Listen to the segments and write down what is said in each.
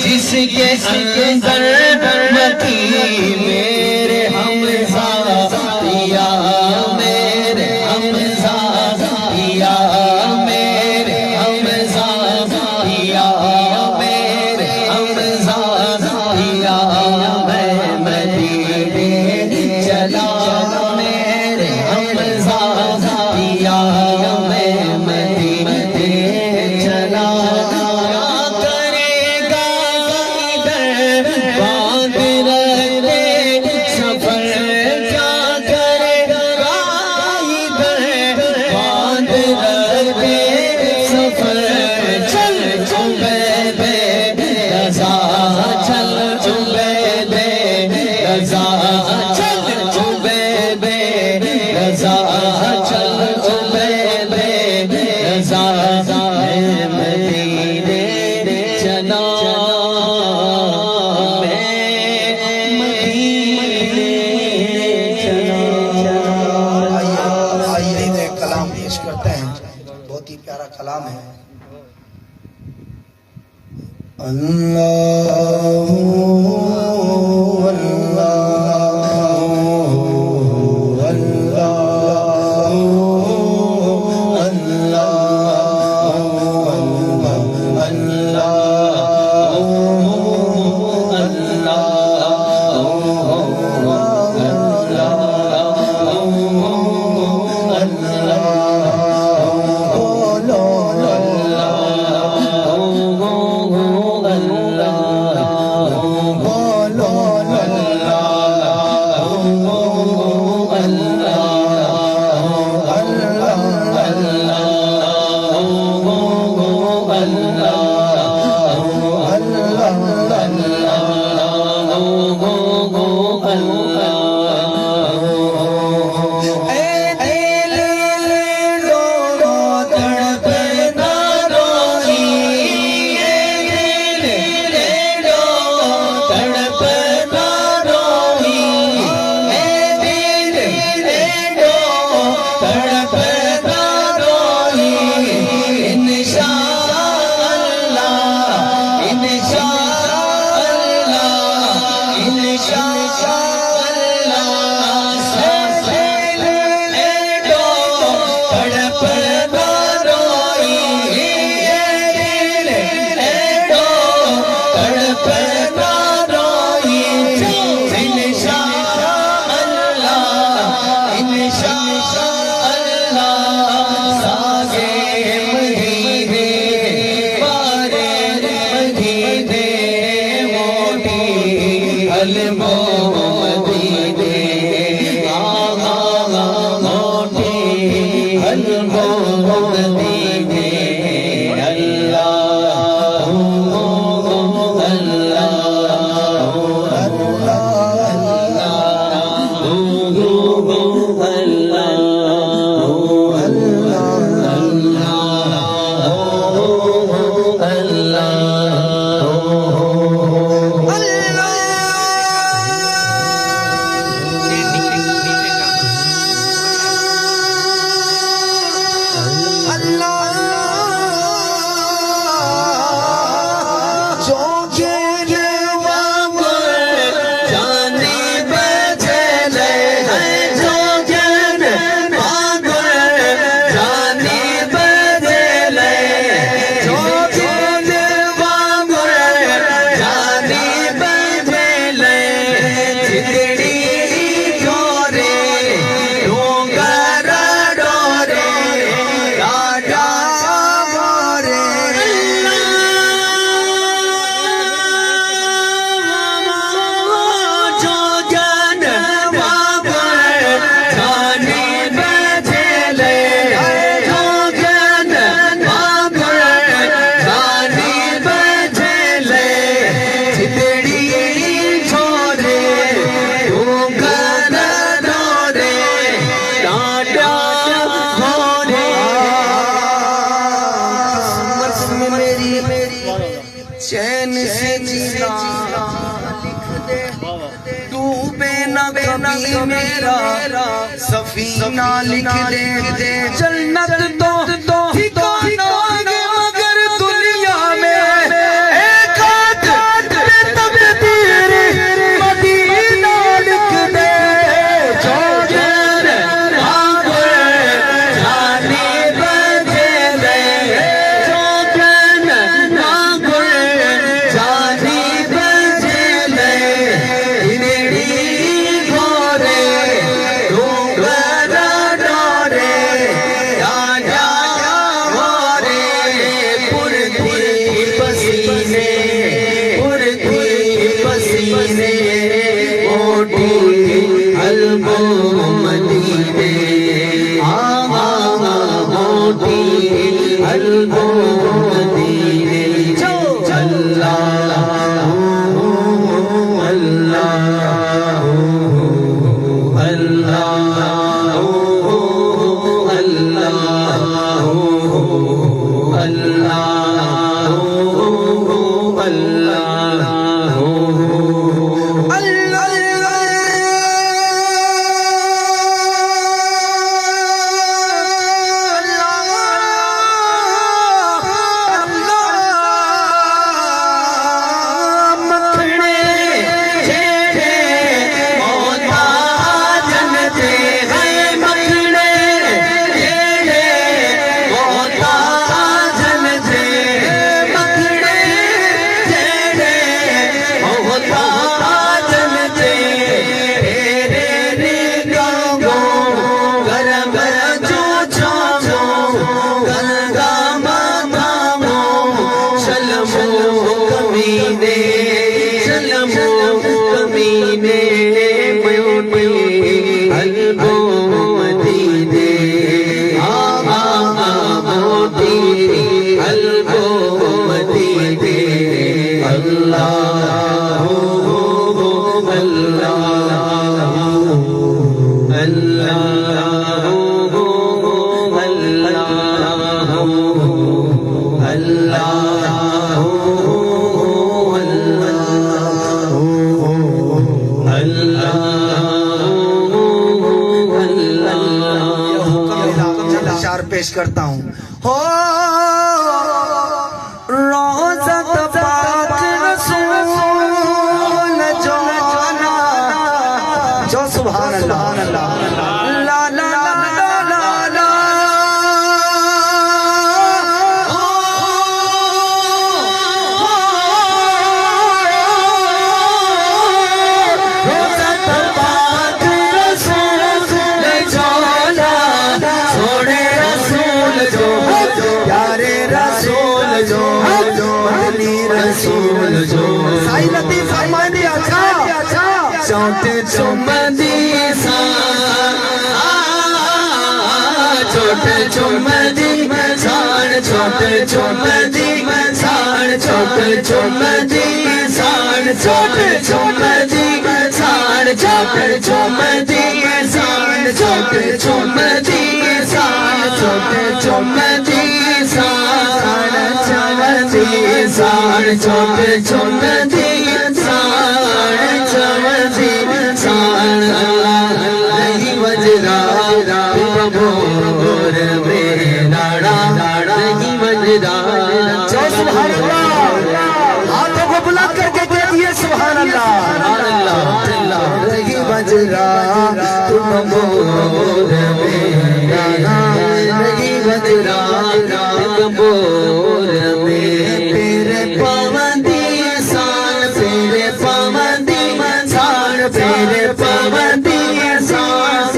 جس کے اندر مکی میرے حمزہ یا میرے حمزہ یا میرے حمزہ یا میرے حمزہ یا میں مدینے چلا میرے حمزہ یا میں مدینے چلا کرے گا ادھر باندھ رہے سفر کیا کرے گا ادھر باندھ رہے سفر چل عبید رضا چل عبید رضا چل عبید رضا چل عبید رضا میں مدینے چلا آئیے ایک کلام پیش کرتے ہیں، بہت ہی پیارا کلام ہے۔ اللہ چین سے جینا لکھ دے، ڈوبے نہ کبھی میرا سفینہ لکھ دے، جنت تو ٹھکانہ مگر دنیا میں ایک آدھ پسینے اڑتی پسینے موٹی البو مدینے موٹی البو مدینے پیش کرتا ہوں ہو روزت پاک رسول جوانا جو سبحان اللہ لا لا لا لا لا روزت پاک رسول جوانا سوڑے پیارے رسول جو مدنی رسول جو سائی لطیف فرمائیں اچھا چوٹے چمدی سان چھوٹے چمدی سان چھوٹے چمدی سان چھوٹے چمدی سان چھوٹے چمدی سان چھوٹے چمدی سان چھوٹے چمدی سان چھوٹے چمدی سان چمدی سان چھوٹے چمدی سان چمدی سان نہیں وجرا ببور میں ناڑا نہیں وجرا جو سبحان اللہ ہاتھوں کو بلند کر کے کہیے سبحان اللہ نہیں وجرا ببور میں ناڑا نہیں وجرا ببور میں پیرے پابندی سان پیرے پابندی سان پیرے پابندی سان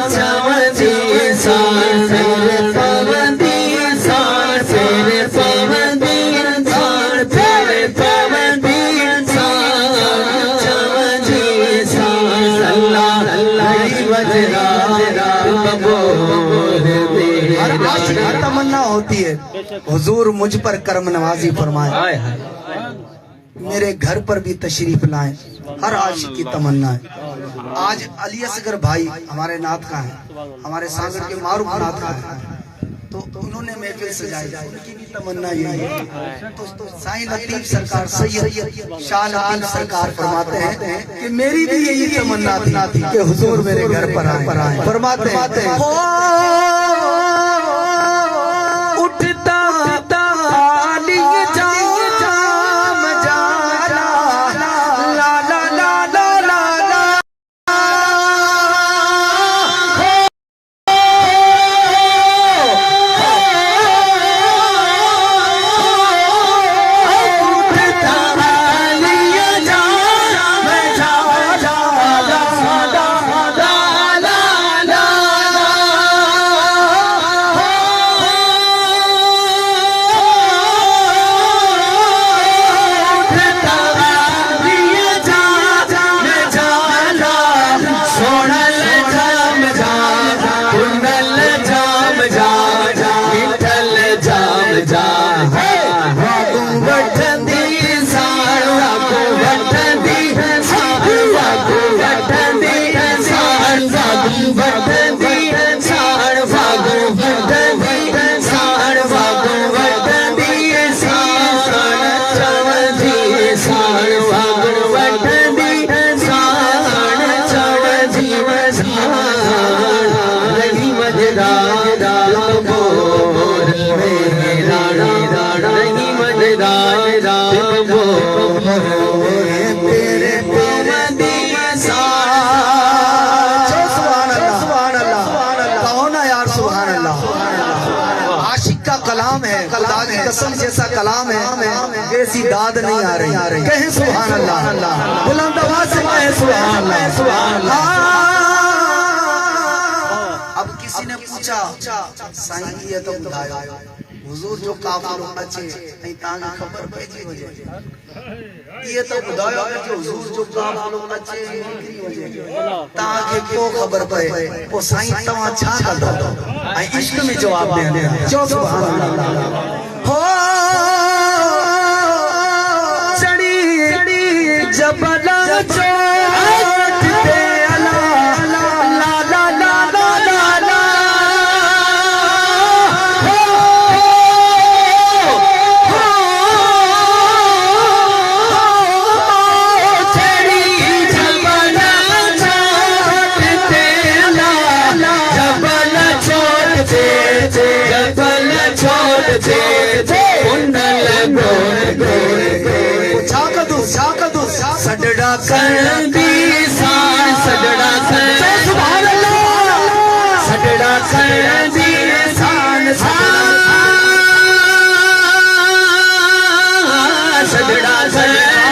چمدی سان پیرے پابندی سان پیرے پابندی سان پیرے پابندی سان چمدی سان اللہ اللہ وجرا ببور میں ہر عاشق کی تمنا ہوتی ہے حضور مجھ پر کرم نوازی فرمائے میرے گھر پر بھی تشریف لائیں ہر عاشق کی تمنا ہے آج علی اصغر بھائی ہمارے نعت خواں ہیں ہمارے سانگڑ کے معروف نعت خواں ہیں تو انہوں نے محفل سجائی ان کی بھی تمنا یہی ہے تو سائیں لطیف سرکار سید شاہ لطیف سرکار فرماتے ہیں کہ میری بھی یہی تمنا تھی کہ حضور میرے گھر پر آئیں فرماتے ہیں اٹھتا علی جام جالا لا لا لا لا لا لا اٹھتا علی جام جالا لا لا لا لا تیرے پامدی سبحان اللہ کہو نا یار سبحان اللہ عاشق کا کلام ہے خدا کی قسم جیسا کلام ہے ایسی داد نہیں آ رہی کہیں سبحان اللہ بلند آواز سے کہیں سبحان اللہ اب کسی نے پوچھا سائیں یہ تو بتایا حضور جو کافر اچھے نہیں تاں خبر پیجی وجہ یہ تو بتایا کہ حضور جو کافر اچھے تاں کہ کو خبر پے وہ سائیں تاں چھا کر دو عشق میں جواب دے جو سبحان اللہ ہو چڑی جبل چوٹ دے سجڑا کر دی سان سجڑا کر سبحان اللہ سجڑا کر دی سان سجڑا کر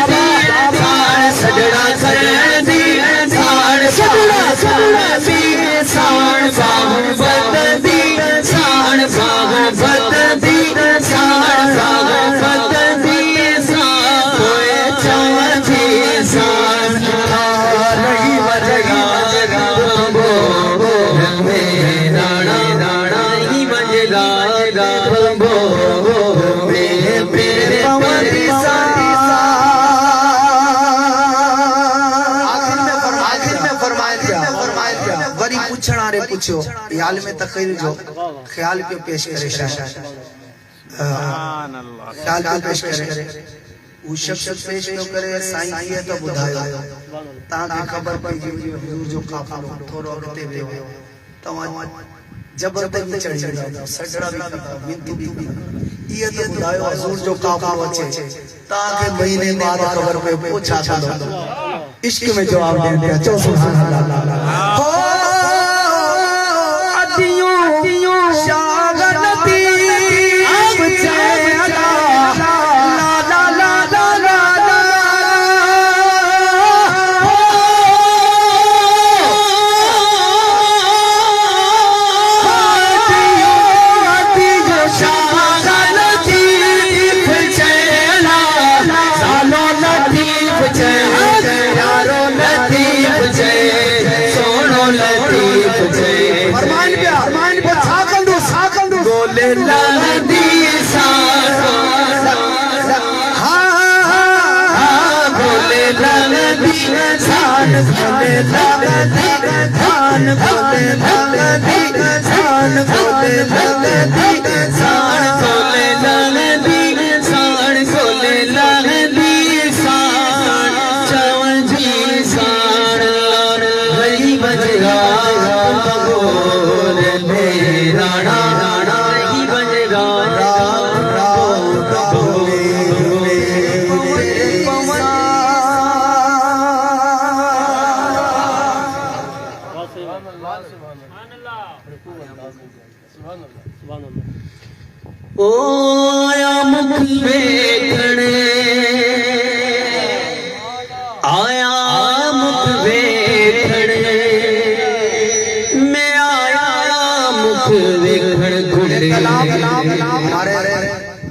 دی سان سجڑا کر دی سان سجڑا کر دی سان باہو بد دی سان باہو بد دی سان باہو بد دی سان کوئے چاہ جی سان نہیں بجگا بو میرا رانا نہیں بجگا بو میرے پوری آخر میں فرمائے دیا غریب پوچھنا رے پوچھو خیال میں تخیل جو خیال کیوں پیش کرے شاہ خیال کیوں پیش کرے وہ شخص پیش کیوں کرے سائیں کیے تو بدھائے تاکہ خبر پر جو کافر تھوڑا رکھتے ہوئے تو جبر تک میں چڑھ جائے سجڑا بھی کرتا منتو بھی یہ تو بدھائے حضور جو کافر بچے تاکہ مہینے بعد خبر پہ پوچھا تھا عشق میں جواب دے دیا چو سبحان اللہ عدیوں شاغلتی اب چیلا آیا مکھ ویکھنے آیا مکھ ویکھنے میں آیا مکھ ویکھن گھڑے ہمارے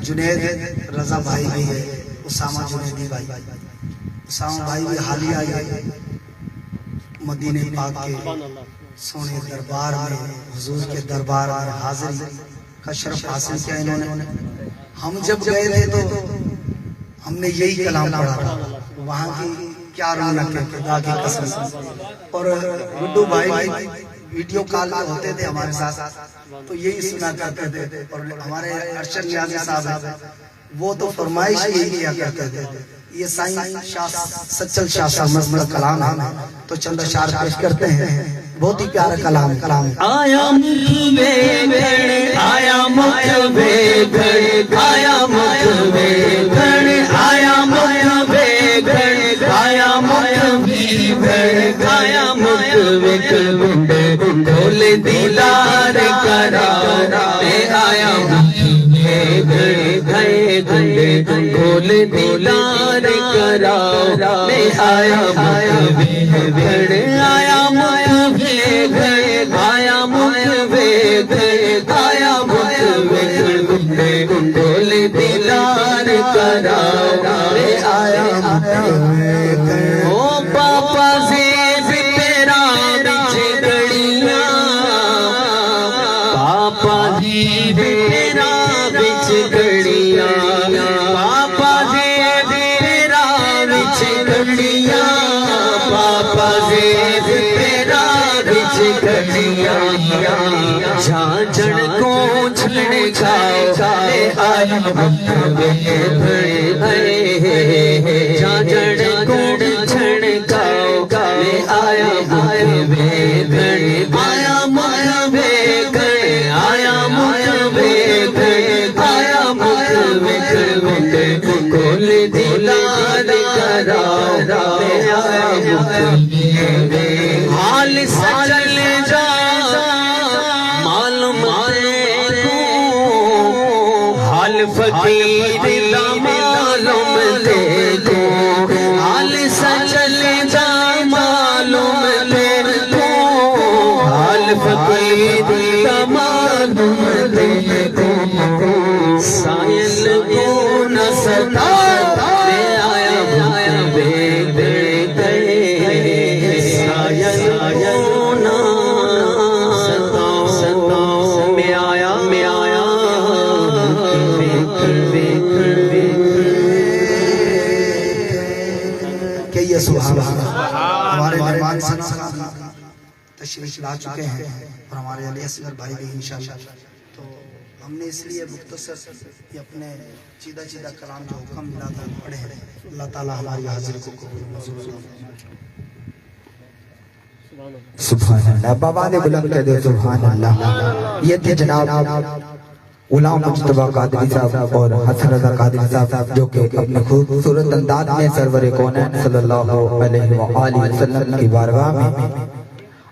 جنید رضا بھائی بھی ہے اسامہ جنیدی بھائی اسامہ بھائی بھی حالیہ آئی مدینہ پاک کے سونے دربار میں حضور کے دربار میں حاضری کا شرف حاصل کیا انہوں نے ہم جب گئے تھے تو ہم نے یہی کلام پڑھا تھا وہاں کی کیا رونق ہے خدا کی قسم اور گڈو بھائی ویڈیو کال میں ہوتے تھے ہمارے ساتھ تو یہی سنا کرتے تھے اور ہمارے ارشد نیازی صاحب وہ تو فرمائش یہی کیا کرتے تھے یہ سائیں سچل شاہ صاحب کا کلام ہے تو چند اشعار پیش کرتے ہیں بہت ہی پیارا کلام آیا مکھ ویکھن آیا مکھ ویکھن آیا مکھ ویکھن گئے گلے کھول دیدار کراؤ میں آیا گھر آیا گئے آیا گئے آیا گلے کھول دیدار کراؤ میں آیا او پاپا زیب تیرا بچ گڑیاں پاپا زیب تیرا بچ گڑیاں پاپا زیب تیرا بچ گڑیاں پاپا زیب تیرا بچ گڑیاں جھانجھڑ کو چھڑنے لے آیا جھانجھڑ کو چھڑکاؤ لے آیا آیا مایا آیا کھول دیدار کراؤ لے آیا حال سے چل جا معلوم حال فقیر دا معلوم دے دو حال سے چل جا معلوم دے دو حال فقیر دا معلوم دے دو سائل کو نہ ستا لے آیا بے گئے سائل کو نہ ستا میں آیا کہ یہ سبحان اللہ ہمارے مہمان سنا تشریف لا چکے ہیں اور ہمارے علی اصغر بھائی بھی انشاءاللہ تو ہم نے اس لیے مختصر یہ اپنے چیدہ کلام جو حکم ملا تھا پڑھے ہیں اللہ تعالیٰ ہماری حاضری کو قبول منظور سبحان اللہ بابا نے بلند کہہ دے سبحان اللہ یہ تھے جناب غلام مجتبیٰ قادری صاحب اور حسن رضا قادری صاحب جو کہ اپنے خوبصورت انداز میں سرور کونین صلی اللہ علیہ وآلہ وسلم کی بارگاہ میں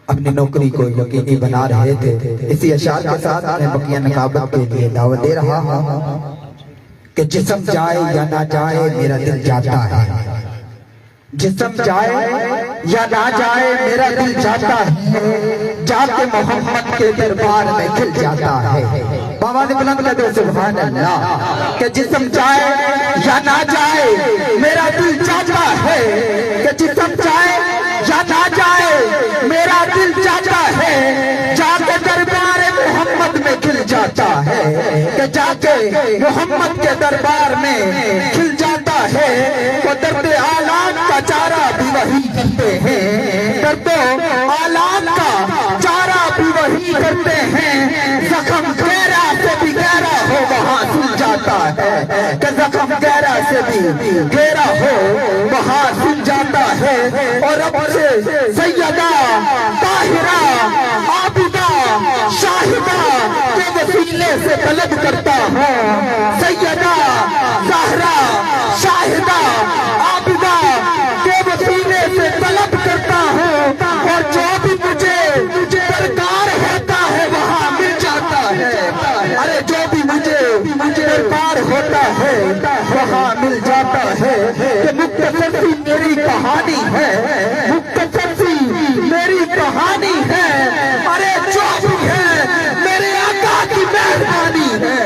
اپنی نوکری کو یقینی بنا رہے تھے اسی اشعار کے ساتھ میں بقیہ نقابت کے لیے دعوت دے رہا ہوں کہ جسم جائے یا نہ جائے میرا دل جاتا ہے جسم جائے یا نہ جائے میرا دل جاتا ہے جا کے محمد کے دربار میں کھل جاتا ہے بابا نے بلند کہہ دے سبحان اللہ کہ جسم جائے یا نہ جائے میرا دل جاتا ہے کہ جسم جائے یا نہ جائے میرا دل جاتا ہے جا کے دربار محمد میں کھل جاتا ہے کہ جا کے محمد کے دربار میں کھل جاتا ہے وہ درد آلات کا چارہ بھی وہی کرتے ہیں درد آلات کا چارہ بھی وہی کرتے ہیں زخم گہرا سے بھی گہرا ہو وہاں سل جاتا ہے کہ زخم گہرا سے بھی گہرا ہو وہاں سل جاتا ہے اور اب سے سیدہ طاہرہ عابدہ شاہدہ کے وسیلے سے طلب کرتا ہوں سیدہ طاہرہ شاہدہ عابدہ کے وسیلے سے طلب کرتا ہوں اور جو بھی مجھے درکار ہوتا ہے وہاں مل جاتا ہے ارے جو بھی مجھے درکار ہوتا ہے وہاں مل جاتا ہے کہ مختصر سی میری کہانی ہے مختصر سی میری کہانی ہے ارے جو بھی ہے میرے آقا کی مہربانی ہے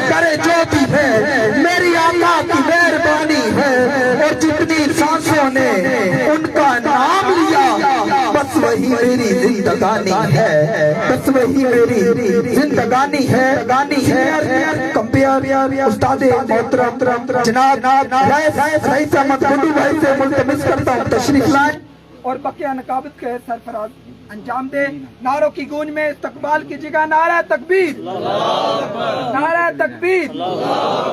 کرے جو بھی ہے میری آقا کی مہربانی ہے اور جتنی سانسوں نے ان کا نام لیا بس وہی میری زندگانی ہے بس وہی میری زندگانی ہے کمپیئر استاد محترم جناب رئیس احمد گنڈو بھائی سے ملتمس کرتا ہوں تشریف لائیں اور بقیہ نقابت کے سرفراز انجام دے نعروں کی گونج میں استقبال کیجیے گا نعرہ تکبیر نعرہ تکبیر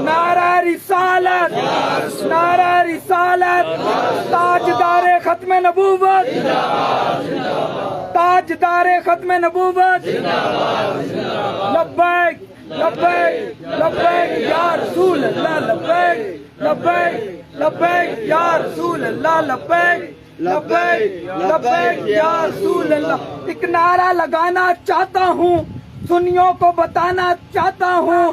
نعرہ رسالت نعرہ رسالت تاجدار ختم نبوت تاجدار ختم نبوت لبیک لبیک لبیک یا رسول اللہ لبیک لبیک لبیک یا رسول اللہ لبیک لبیک لبیک یا رسول اللہ ایک نعرہ لگانا چاہتا ہوں سنیوں کو بتانا چاہتا ہوں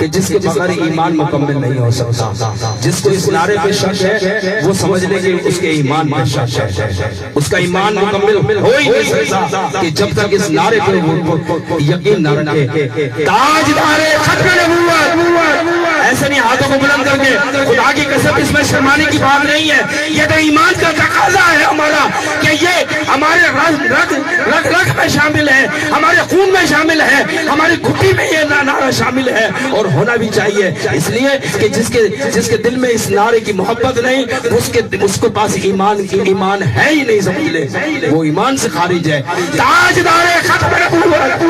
کہ جس کے بغیر ایمان مکمل نہیں ہو سکتا. جس کو اس نعرے پہ شک ہے وہ سمجھ لے کہ اس کے ایمان پہ شک ہے. اس کا ایمان مکمل ہو ہی نہیں سکتا کہ جب تک اس نعرے پہ وہ یقین نہ رکھے. تاجدار ختم نبوت ایسے نہیں ہاتھوں کو بلند کر کے خدا کی قسم اس میں شرمانے کی بات نہیں ہے. یہ تو ایمان کا تقاضا ہے ہمارا کہ یہ ہمارے رگ میں شامل ہے, ہمارے خون میں شامل ہے, ہماری گھٹی میں یہ نعرہ شامل ہے اور ہونا بھی چاہیے. اس لیے کہ جس کے دل میں اس نعرے کی محبت نہیں اس کو پاس ایمان ہے ہی نہیں, سمجھ لے وہ ایمان سے خارج ہے. تاجدار ختم نبوت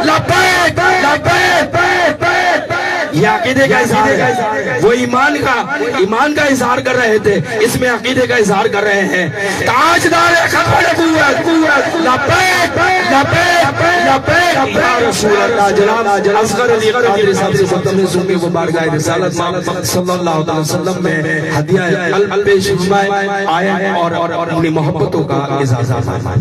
لبیک لبیک یہ عقیدے کا اظہار ہے. وہ ایمان کا اظہار کر رہے تھے, اس میں عقیدے کا اظہار کر رہے ہیں. تاجدار ختم نبوت لبیک لبیک لبیک یا رسول اللہ. جناب اصغر علی قادری صاحب سے مقدمے سن کے وہ بارگاہ رسالت صلی اللہ علیہ وسلم میں ہدیہ قلب پیش فرمائے آئے اور اپنی محبتوں کا اظہار فرمائے.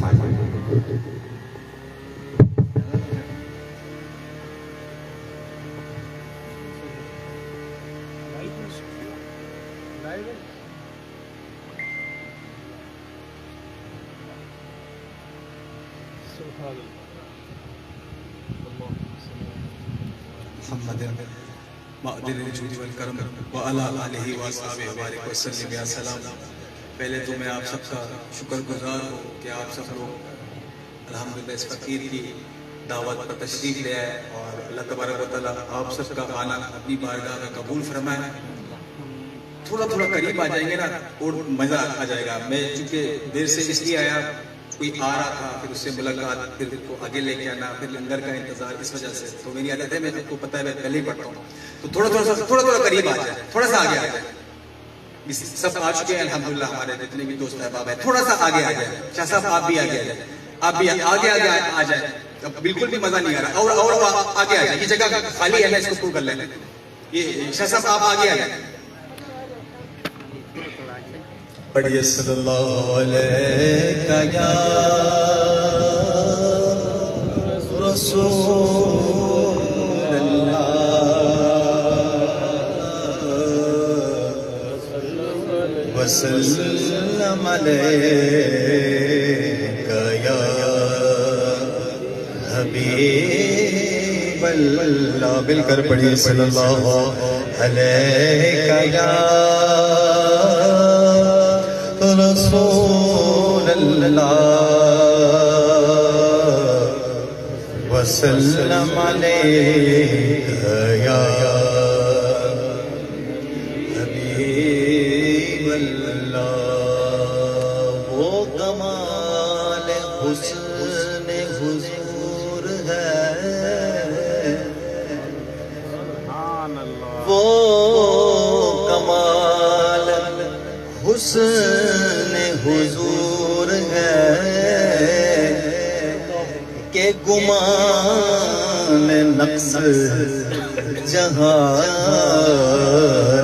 محمد معدن الجود والکرم وعلی آلہ واصحابہ وبارک وسلم یا سلام. پہلے تو میں آپ سب کا شکر گزار ہوں کہ آپ سب لوگ الحمدللہ اس فقیر کی دعوت پر تشریف لے آئے اور اللہ تبارک و تعالیٰ آپ سب کا آنا اپنی بارگاہ میں قبول فرمائے. تھوڑا قریب آ جائیں گے نا اور مزہ آ جائے گا. میں چونکہ دیر سے اس لیے آیا, کوئی آ رہا تھا, پھر اس سے ملاقات, پھر کو آگے لے کے آنا, پھر لنگر کا انتظار, اس وجہ سے تو میری عادت ہے, میں آپ کو پتہ ہے میں پہلے ہی پڑھتا ہوں, تو تھوڑا قریب آ جائے, تھوڑا سا آگے آ جائے. سب آ چکے ہیں الحمدللہ, ہمارے جتنے بھی دوست احباب ہیں, تھوڑا سا آگے آ جائے. شاہ صاحب آپ بھی آگے آ جائیں, آپ بھی آگے آ جائیں. اب بالکل بھی مزہ نہیں آ رہا, اور آگے آ جائیں. یہ جگہ خالی ہے, میں اس کو پور کر لینا. یہ شاہ صاحب آپ آگے آ جائیں. پڑھیے صلی اللہ علیہ یا رسول اللہ وسلم علیہ یا حبیب اللہ. مل کر پڑھیے صلی اللہ علیہ یا رسول اللہ وسلم علیہ یا حبیب اللہ. وہ کمال حسن حضور ہے, وہ کمال حسن حضور ہے کہ گمان نقص جہاں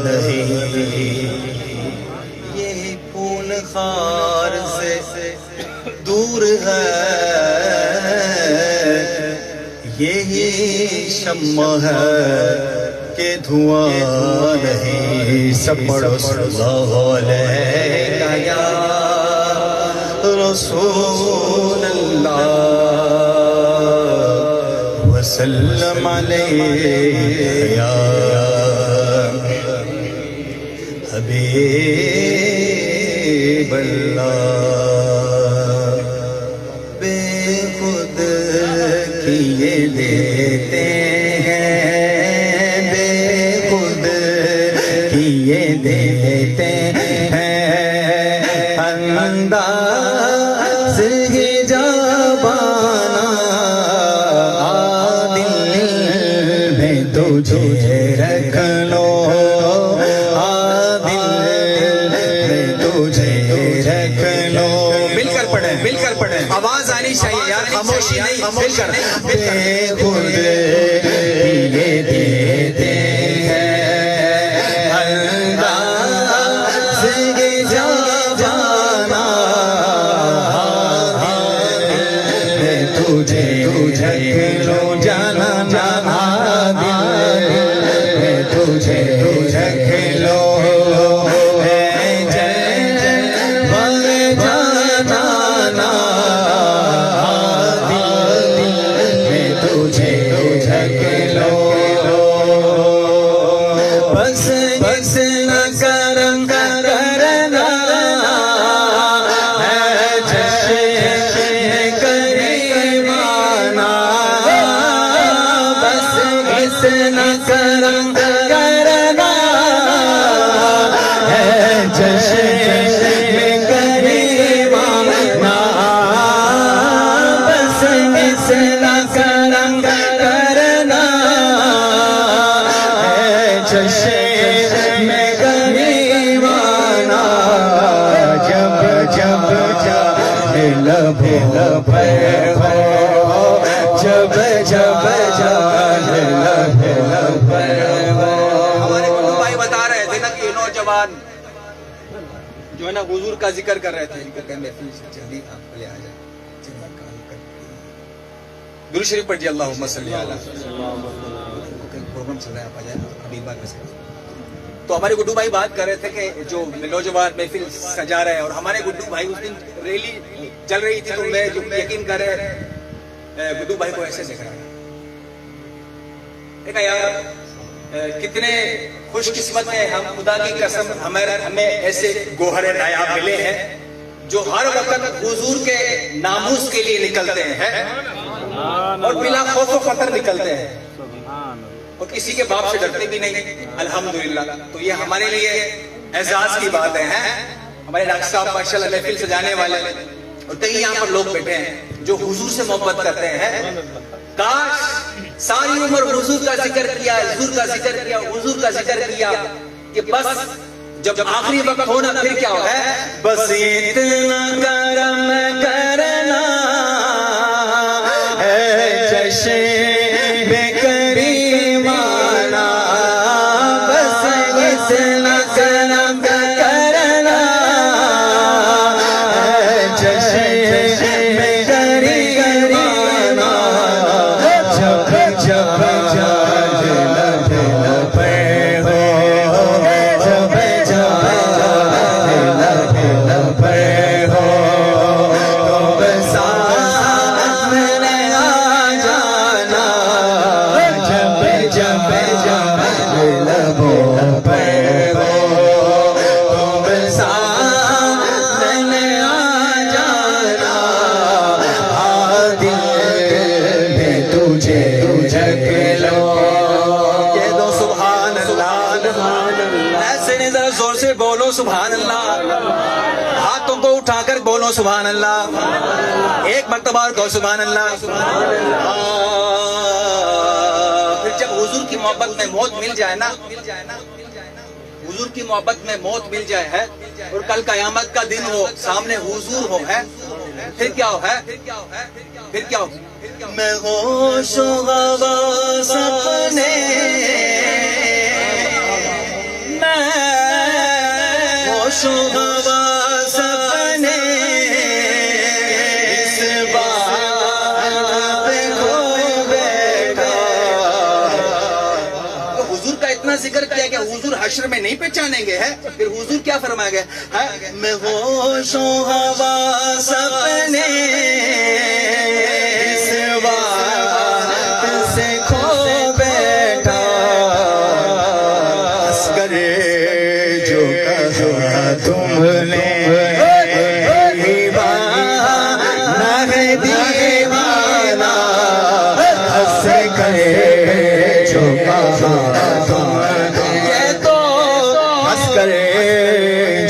نہیں. یہ پھول خار سے دور ہے, یہی شمع ہے کہ دھواں نہیں. سب پڑھو صلی اللہ علیہ یا رسول اللہ وسلم علیہ یا حبیب اللہ. بے خود کیے دیتے ہیں, بے خود کیے دیتے ہیں, انداز ہی جبانا دل میں تجھے رکھ لو, دل میں تجھے رکھ لو. مل کر پڑھیں, آواز آنی چاہیے یار, خاموشی نہیں, مل کر. بے خود کیے دیتے ہیں, انداز ہی جبانا دل میں تجھے رکھ لو, جانا دل اتنا کرم کرنا ہے چشم میں گریبانا جب جب جانے لبے لبے ہو جب جب جانے لبے لبے ہو. ہمارے گرو بھائی بتا رہے تھے نا کہ یہ نوجوان جو ہے نا حضور کا ذکر کر رہے تھے. ان کو کہنے جلدی آپ لے آ جائیں درود شریف پڑھ جی اللہم صلی علی پروگرام چل رہا ہے. آپ آ جائیں ابھی بات میں. تو ہمارے گڈو بھائی بات کر رہے تھے کہ جو نوجوان محفل سجا رہے ہیں اور ہمارے گڈو بھائی اس دن ریلی چل رہی تھی تو میں جو یقین کر رہے گڈو بھائی کو ایسے دیکھ رہا ہے. دیکھا یار کتنے خوش قسمت ہیں ہم, خدا کی قسم ہمیں ایسے گوہر نایاب ملے ہیں جو ہر وقت حضور کے ناموس کے لیے نکلتے ہیں اور بلا خوف و فخر نکلتے ہیں اور کسی کے باپ سے ڈرتے بھی نہیں الحمدللہ. تو یہ ہمارے لیے اعزاز کی بات ہے. ہمارے ڈاکٹر صاحب ماشاءاللہ محفل سجانے والے اور کئی یہاں پر لوگ بیٹھے ہیں جو حضور سے محبت کرتے ہیں. کاش ساری عمر حضور کا ذکر کیا, حضور کا ذکر کیا, حضور کا ذکر کیا کہ بس جب آخری وقت ہونا پھر کیا ہے بس اتنا کرم کرنا ہے چشم کریمانا بس اتنا کرم کرنا ہے چشم کریمانا جب جب جانے لبے لبے ہو جب جب جانے لبے لبے ہو تو سامنے آ جانا جب جب جانے لبے لبے ہو تو سامنے آ جانا دل میں تجھے جھک لو. کہہ دو سبحان اللہ. ایسے نہیں ذرا زور سے بولو سبحان اللہ. ہاتھوں کو اٹھا کر بولو سبحان اللہ. ایک مرتبہ اور کہو سبحان اللہ. پھر جب حضور کی محبت میں موت مل جائے نا, حضور کی محبت میں موت مل جائے ہے اور کل قیامت کا دن ہو, سامنے حضور ہو ہے, پھر کیا ہو ہے, پھر کیا ہو میں ہوش و حواس اپنے میں ہوش و حواس اپنے اس بات کھو بیٹھا. تو حضور کا اتنا ذکر کیا کہ حضور حشر میں نہیں پہچانیں گے ہے. پھر حضور کیا فرمایا گیا ہے میں ہوش و حواس اپنے اس بات سے کھو بیٹھا. ہنس کرے جو کہا تم نے دیوانہ ہے دیوانہ ہنس کرے جو کہا تم نے تو ہنس کرے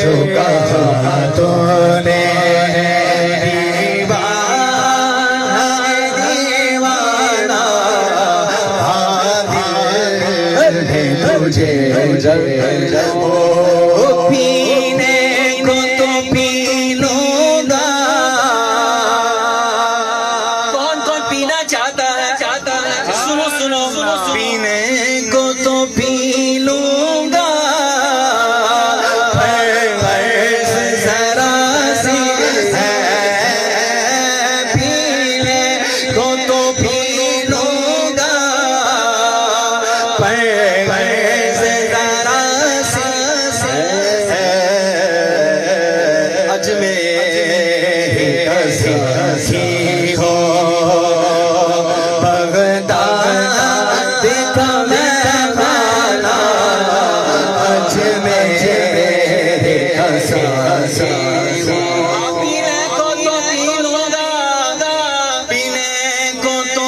جو کہا تم نے پینے کو تو پی لوں گا. کون کون پینا چاہتا ہے, سنو سنو, پینے کو تو پی لوں گا ذرا سی ہے, پینے کو تو پی لوں گا پینے کو تو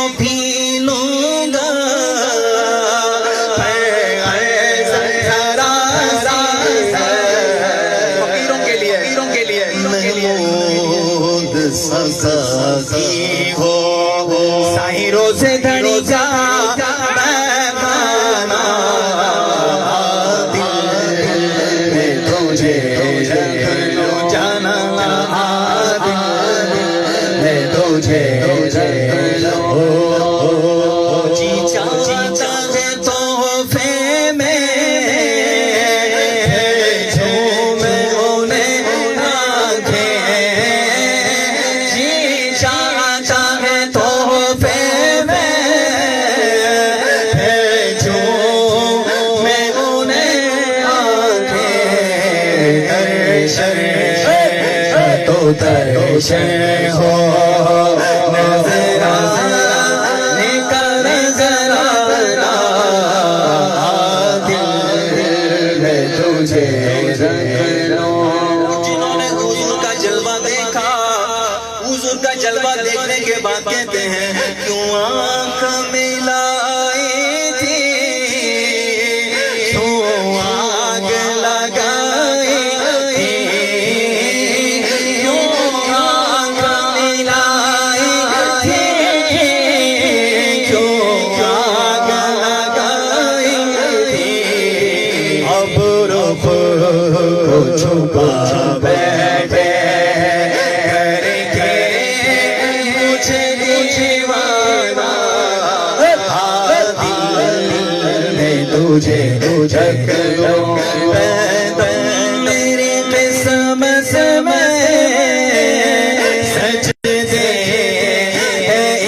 روزے دھڑی کا مہمانا دل میں تجھے رکھ لو جانا دل میں تجھے رکھ لو جی چاہتا ہے تحفے میں جھوم انہیں آنکھیں جی چاہتا ہے تحفے میں جھوم انہیں آنکھیں درشن تو درشن ہو نظر جنہوں نے حضور کا جلوہ دیکھا حضور کا جلوہ دیکھنے کے بعد کہتے ہیں کیوں آنکھ ملائی تھی کیوں آگ لگائی تھی کیوں آنکھ ملائی تھی کیوں آگ لگائی تھی اب رخ کو چھپا بیٹھے کر کے مجھے دیوانا دل میں تجھے جھک لو میری قسمت میں سجدے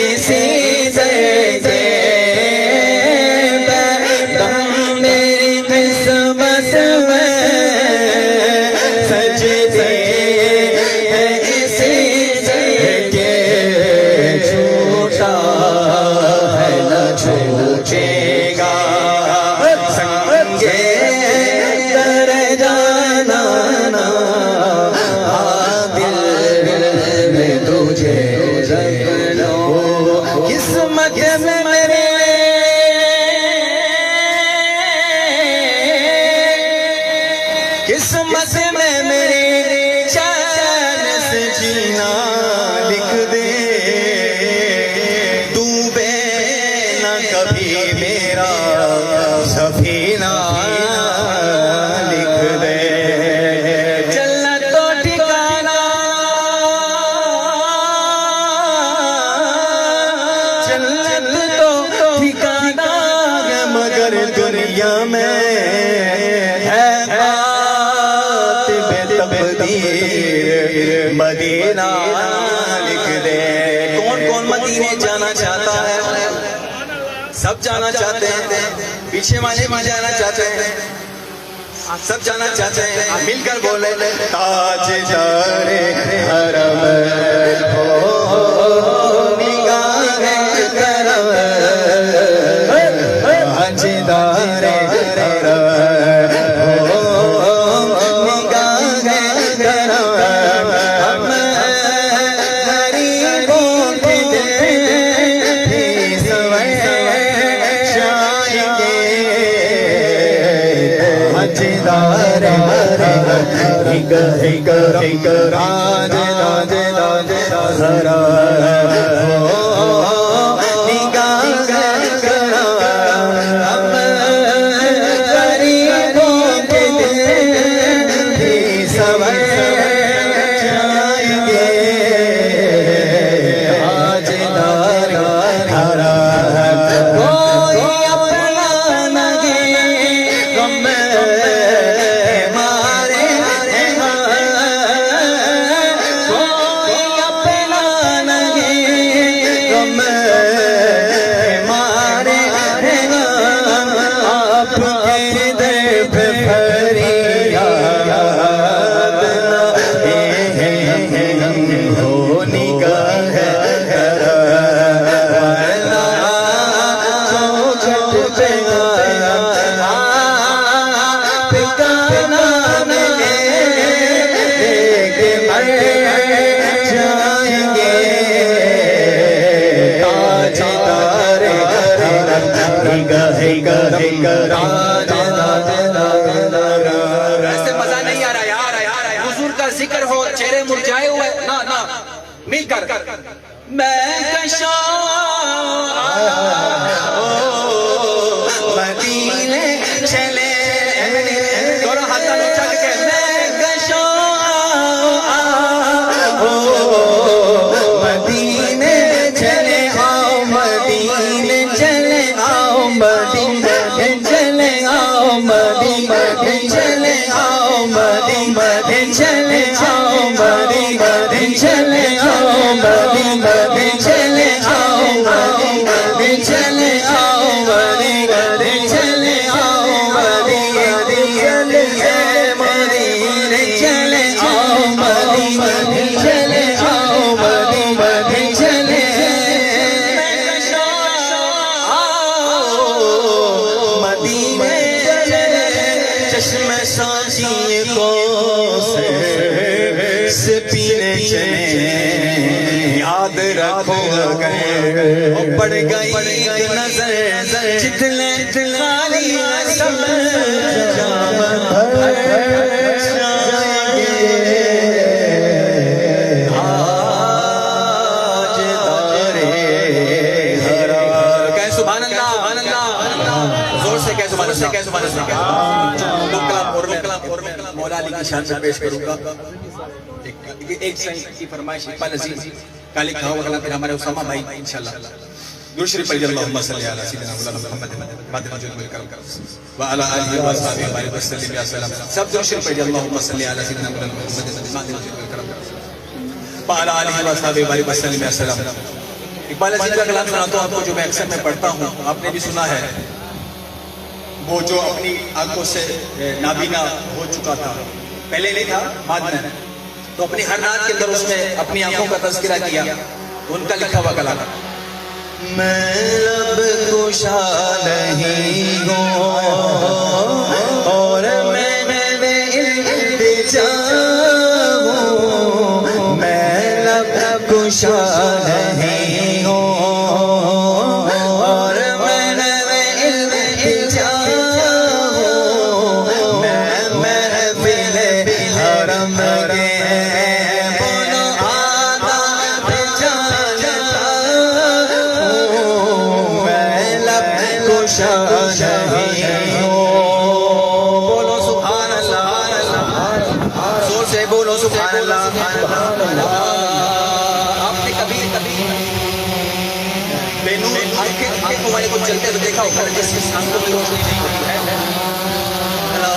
اسی سجدے میری قسمت میں سجدے اسی سجدے چھوٹا ہے نہ چھوٹے گا سنگے در جانا دل میں تجھے رکھ لو قسمت میں میرے قسمت میں میری چین سے جینا لکھ دے ڈوبے نہ کبھی میرا سفینہ لکھ دے جنت تو ٹھکانا جنت تو ٹھکانا ہے مگر دنیا میں ہے مدینہ لکھ دے کون کون مدینے جانا چاہتا ہے سب جانا چاہتے ہیں پیچھے والے بھی جانا چاہتے ہیں سب جانا چاہتے ہیں مل کر بولے تاجدار حرم ہو نگاہ کرم تاجدار حرم ایسے مزہ نہیں آ رہا یار حضور کا ذکر ہو چہرے مرجھائے ہوئے نہ مل کر میں کشا مدینے چلے دونوں ہاتھ اونچا کر کے میں کشوں مدینے چلے آؤ مدینے چلے آؤ مدینے چلے آؤ مدینے چلے آؤ مدینے چلے آؤ مدینے چلے آؤ مدینے چلے آؤ مدینے چلے آؤ مدینے چلے آؤ مدینے چلے آؤ مدینے چلے آؤ مدینے چلے مدینے چشم ساجی کو سے پینے چلے یاد رکھو اگر پڑ گئی ایک نظر جتنے خالی سب جام بھر آج دارے حرام کہہ سبحان اللہ زور سے کہہ سبحان اللہ کہہ سبحان اللہ دو کلام اور میں مولا علی کی شان سے پیش کروں گا ایک سائن کی فرمائش اقبال عزیز کا لکھا ہوا کلام پھر ہمارے اسامہ بھائی انشاءاللہ درود شریف پڑھیے اللہم صلی علی سیدنا مولانا محمد بادل وجود والکرم وعلی آلہ وصحبہ وبارک وسلم یا سلام سب درود شریف پڑھیے اللہم صلی علی سیدنا مولانا محمد بادل وجود والکرم وعلی آلہ وصحبہ وبارک وسلم یا سلام اقبال عزیز کا کلام سناتا ہوں آپ کو جو میں اکثر میں پڑھتا ہوں آپ نے بھی سنا ہے وہ جو اپنی آنکھوں سے نابینا ہو چکا تھا پہلے نہیں تھا بعد میں تو اپنی ہر رات کے اندر اس نے اپنی آنکھوں کا تذکرہ کیا ان کا لکھا ہوا کلام میں لب کشا نہیں ہوں اور میں التجا ہوں میں لب کشا نہیں ہوں اور میں التجا ہوں میں محفل حرم کے بولو سبحان اللہ زور سے بولو سبحان اللہ آپ نے کبھی بے نور آنکھوں والے کو چلتے تو دیکھا ہوگا جس کی آنکھوں میں روشنی نہیں ہوتی ہے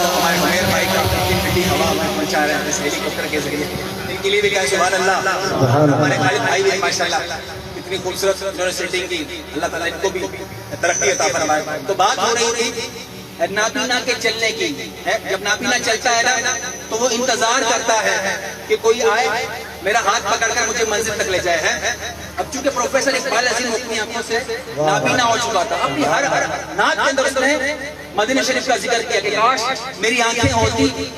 ہمارے مہر بھائی کا ٹھنڈی ہوا پہنچا رہے ہیں اس ہیلی کاپٹر کے ذریعے ان کے لیے بھی کہا سبحان اللہ ہمارے خالد بھائی بھی ماشاءاللہ اتنی خوبصورت انہوں نے سیٹنگ کی اللہ تعالیٰ ان کو بھی ترقی عطا فرمائے تو بات ہو رہی تھی نابینا کے چلنے کی جب نابینا چلتا ہے نا تو وہ انتظار کرتا ہے کہ کوئی آئے میرا ہاتھ پکڑ کر مجھے منزل تک لے جائے اب چونکہ پروفیسر اقبال عزیز اپنی آنکھوں سے نابینا ہو چکا تھا اپنی ہر نعت کے اندر اس نے مدینہ شریف کا ذکر کیا کہ کاش میری آنکھیں ہوتی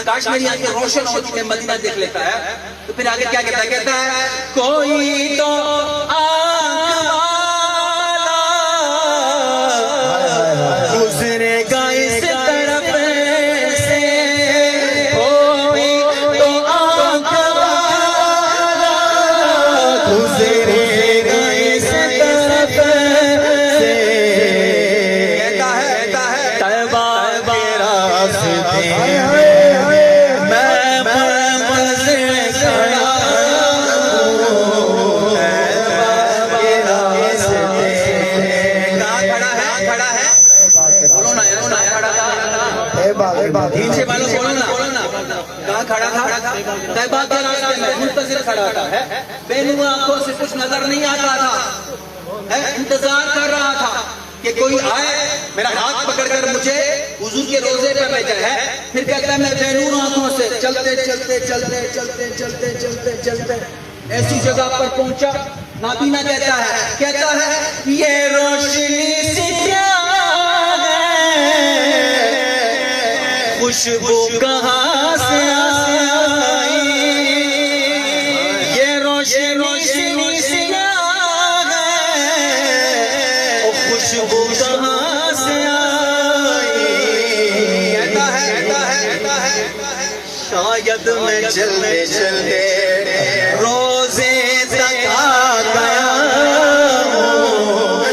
کاش میری آنکھیں روشن ہوتی میں مدینہ دیکھ لیتا ہے تو پھر آگے کیا کہتا ہے کوئی تو گزرے گا اس طرف سے کوئی تو آنکھ والا گزرے گا اس طرف سے کہتا ہے طیبہ کے راستے میں منزل کھڑا ہوں طیبہ کے راستے کھڑا ہے بولو نا نیچے والوں بولو نا کہاں کھڑا تھا طیبہ کے راستے میں منتظر کھڑا تھا بے نور آنکھوں سے کچھ نظر نہیں آتا تھا انتظار کر رہا تھا کہ کوئی آئے میرا ہاتھ پکڑ کر مجھے حضور کے روزے پہ لے جائے پھر کہتا ہے میں بے نور آنکھوں سے چلتے ایسی جگہ پر پہنچا نابینا کہتا ہے یہ روشنی سی کیا خوشبو کہاں سے آئی یہ روشنی سی خوشبو کہاں سے آئی کہتا ہے شاید میں چلتے روزے تک آ گیا ہوں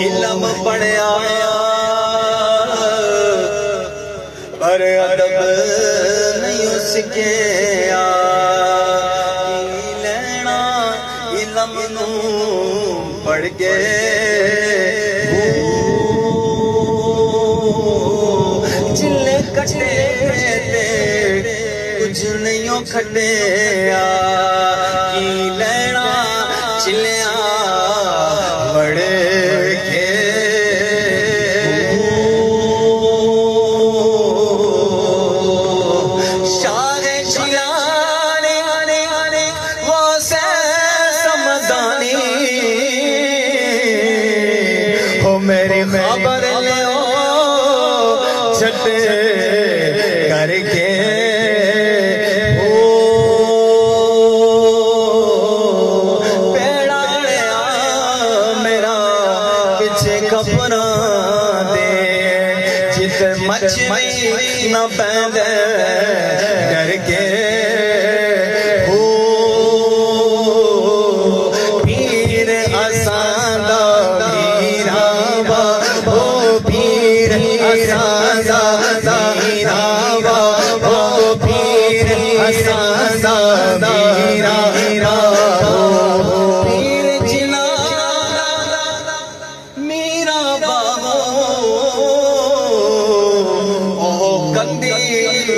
علم پڑھیا پر ادب نہیں سکھیا لینا علم نو پڑھ کے جلے کٹے کچھ نہیں کھٹیا کی لینا چلیا بڑے میری خبر لیو چھٹ کر کے پیڑا لیا میرا پچھے کپڑا دے جت مچھلی نہ پیندے کر کے پیر آساندہ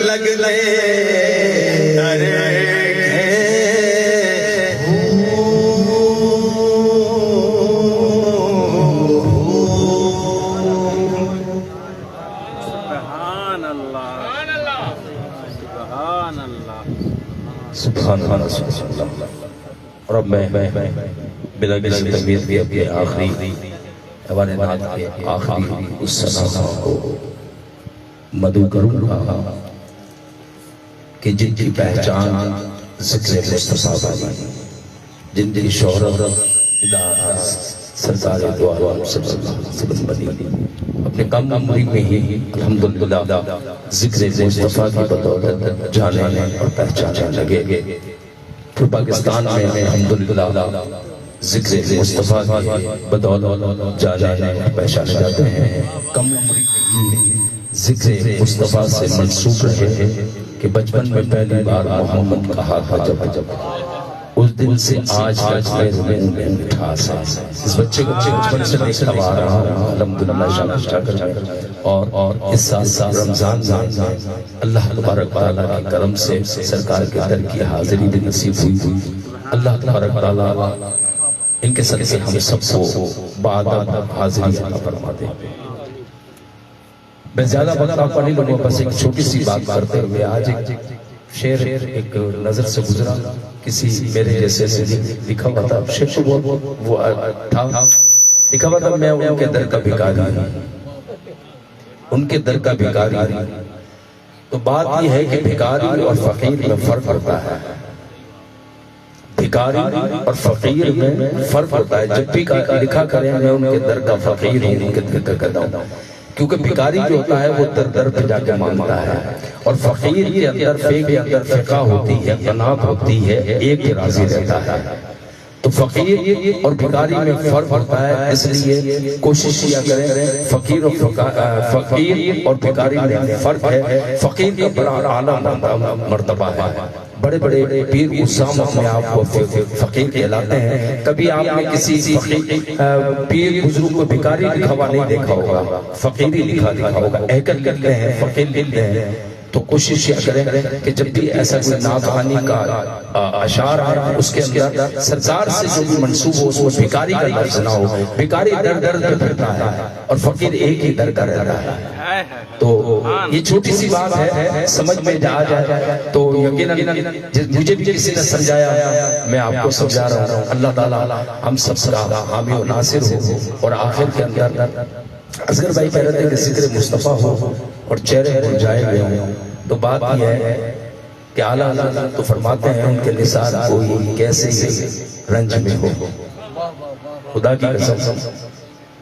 لگ لے سبحان اللہ. اور اب میں بلا کسی تقبیر کے اپنے آخری حوالے نات کے آخری اس سنا کو مدعو کروں گا کہ جن کی پہچان ذکر مصطفیٰ والی، جن کی شہرت سرکار دو عالم صلی اللہ علیہ وسلم بنی، اپنے کم عمری میں ہی الحمدللہ ذکر مصطفیٰ کی بدولت جانے اور پہچانے لگے. پھر پاکستان میں الحمدللہ ذکر مصطفیٰ کی بدولت جانے اور پہچانے جاتے ہیں. کم عمری میں ہی ذکر مصطفیٰ سے منسوب رہے کہ بچپن میں پہلی بار محمد کہا تھا جب اس دن سے آج تک میرے منہ میں مٹھاس ہے. اس بچے کو بچپن سے دیکھتا آ رہا ہوں الحمدللہ شاہ کر اور اس سال رمضان میں اللہ تبارک تعالیٰ کے کرم سے سرکار کے در کی حاضری بھی نصیب ہوئی. اللہ تبارک تعالیٰ ان کے صدقے ہم سب کو باداب حاضری عطا فرما دے. میں زیادہ وقت آپ نہیں لوں گا، بس ایک چھوٹی سی بات کرتے ہوئے آج ایک شعر ایک نظر سے گزرا کسی میرے جیسے سے لکھا ہوا تھا. شعر وہ تھا لکھا ہوا تھا، میں ان کے در کا بھکاری ہوں، ان کے در کا بھکاری ہوں. تو بات یہ ہے کہ بھکاری اور فقیر میں فرق ہوتا ہے. بھکاری اور فقیر میں فرق ہوتا ہے. جب بھی لکھا کریں میں ان کے در کا فقیر ہوں، ان کے در کا گدا ہوں. کیونکہ بھکاری جو ہوتا ہے وہ در در پہ جا کے مانگتا ہے، اور فقیر کے اندر فقہ ہوتی ہے، قناعت ہوتی ہے، ایک راضی رہتا ہے. تو فقیر اور بھکاری میں فرق ہوتا ہے. اس لیے کوشش کیا کریں فقیر اور بھکاری میں فرق ہے. فقیر کا بڑا اعلیٰ مرتبہ ہے. بڑے بڑے پیر اسام اپنے آپ کو فقیر کہلاتے ہیں. کبھی آپ نے کسی پیر بزرگ کو بھکاری لکھا ہوا نہیں دیکھا ہوگا، فقیری لکھا ہوگا. احکر کرتے ہیں، فقیر لکھتے ہیں. تو کوشش یہ کریں کہ جب بھی ایسا کوئی ناخوانی کا اشعار ہے اس کے اندر سرکار سے جو بھی منسوب ہو اس میں بھکاری کا لفظ نہ ہو. بھکاری در در در پھرتا ہے اور فقیر ایک ہی در کا رہتا ہے. تو یہ چھوٹی سی بات ہے، سمجھ میں آ جائے تو یقیناً مجھے بھی کسی نے سمجھایا، میں آپ کو سمجھا رہا ہوں. اللہ تعالیٰ ہم سب کا حامی و ناصر ہو. اور آخر کے اندر اصغر بھائی کہہ رہے تھے کہ ذکر مصطفیٰ ہو اور چہرے مرجھائے ہوئے ہوں. تو بات یہ ہے کہ اعلیٰ حضرت تو فرماتے ہیں ان کے نثار کوئی کیسے رنج میں ہو. خدا کی قسم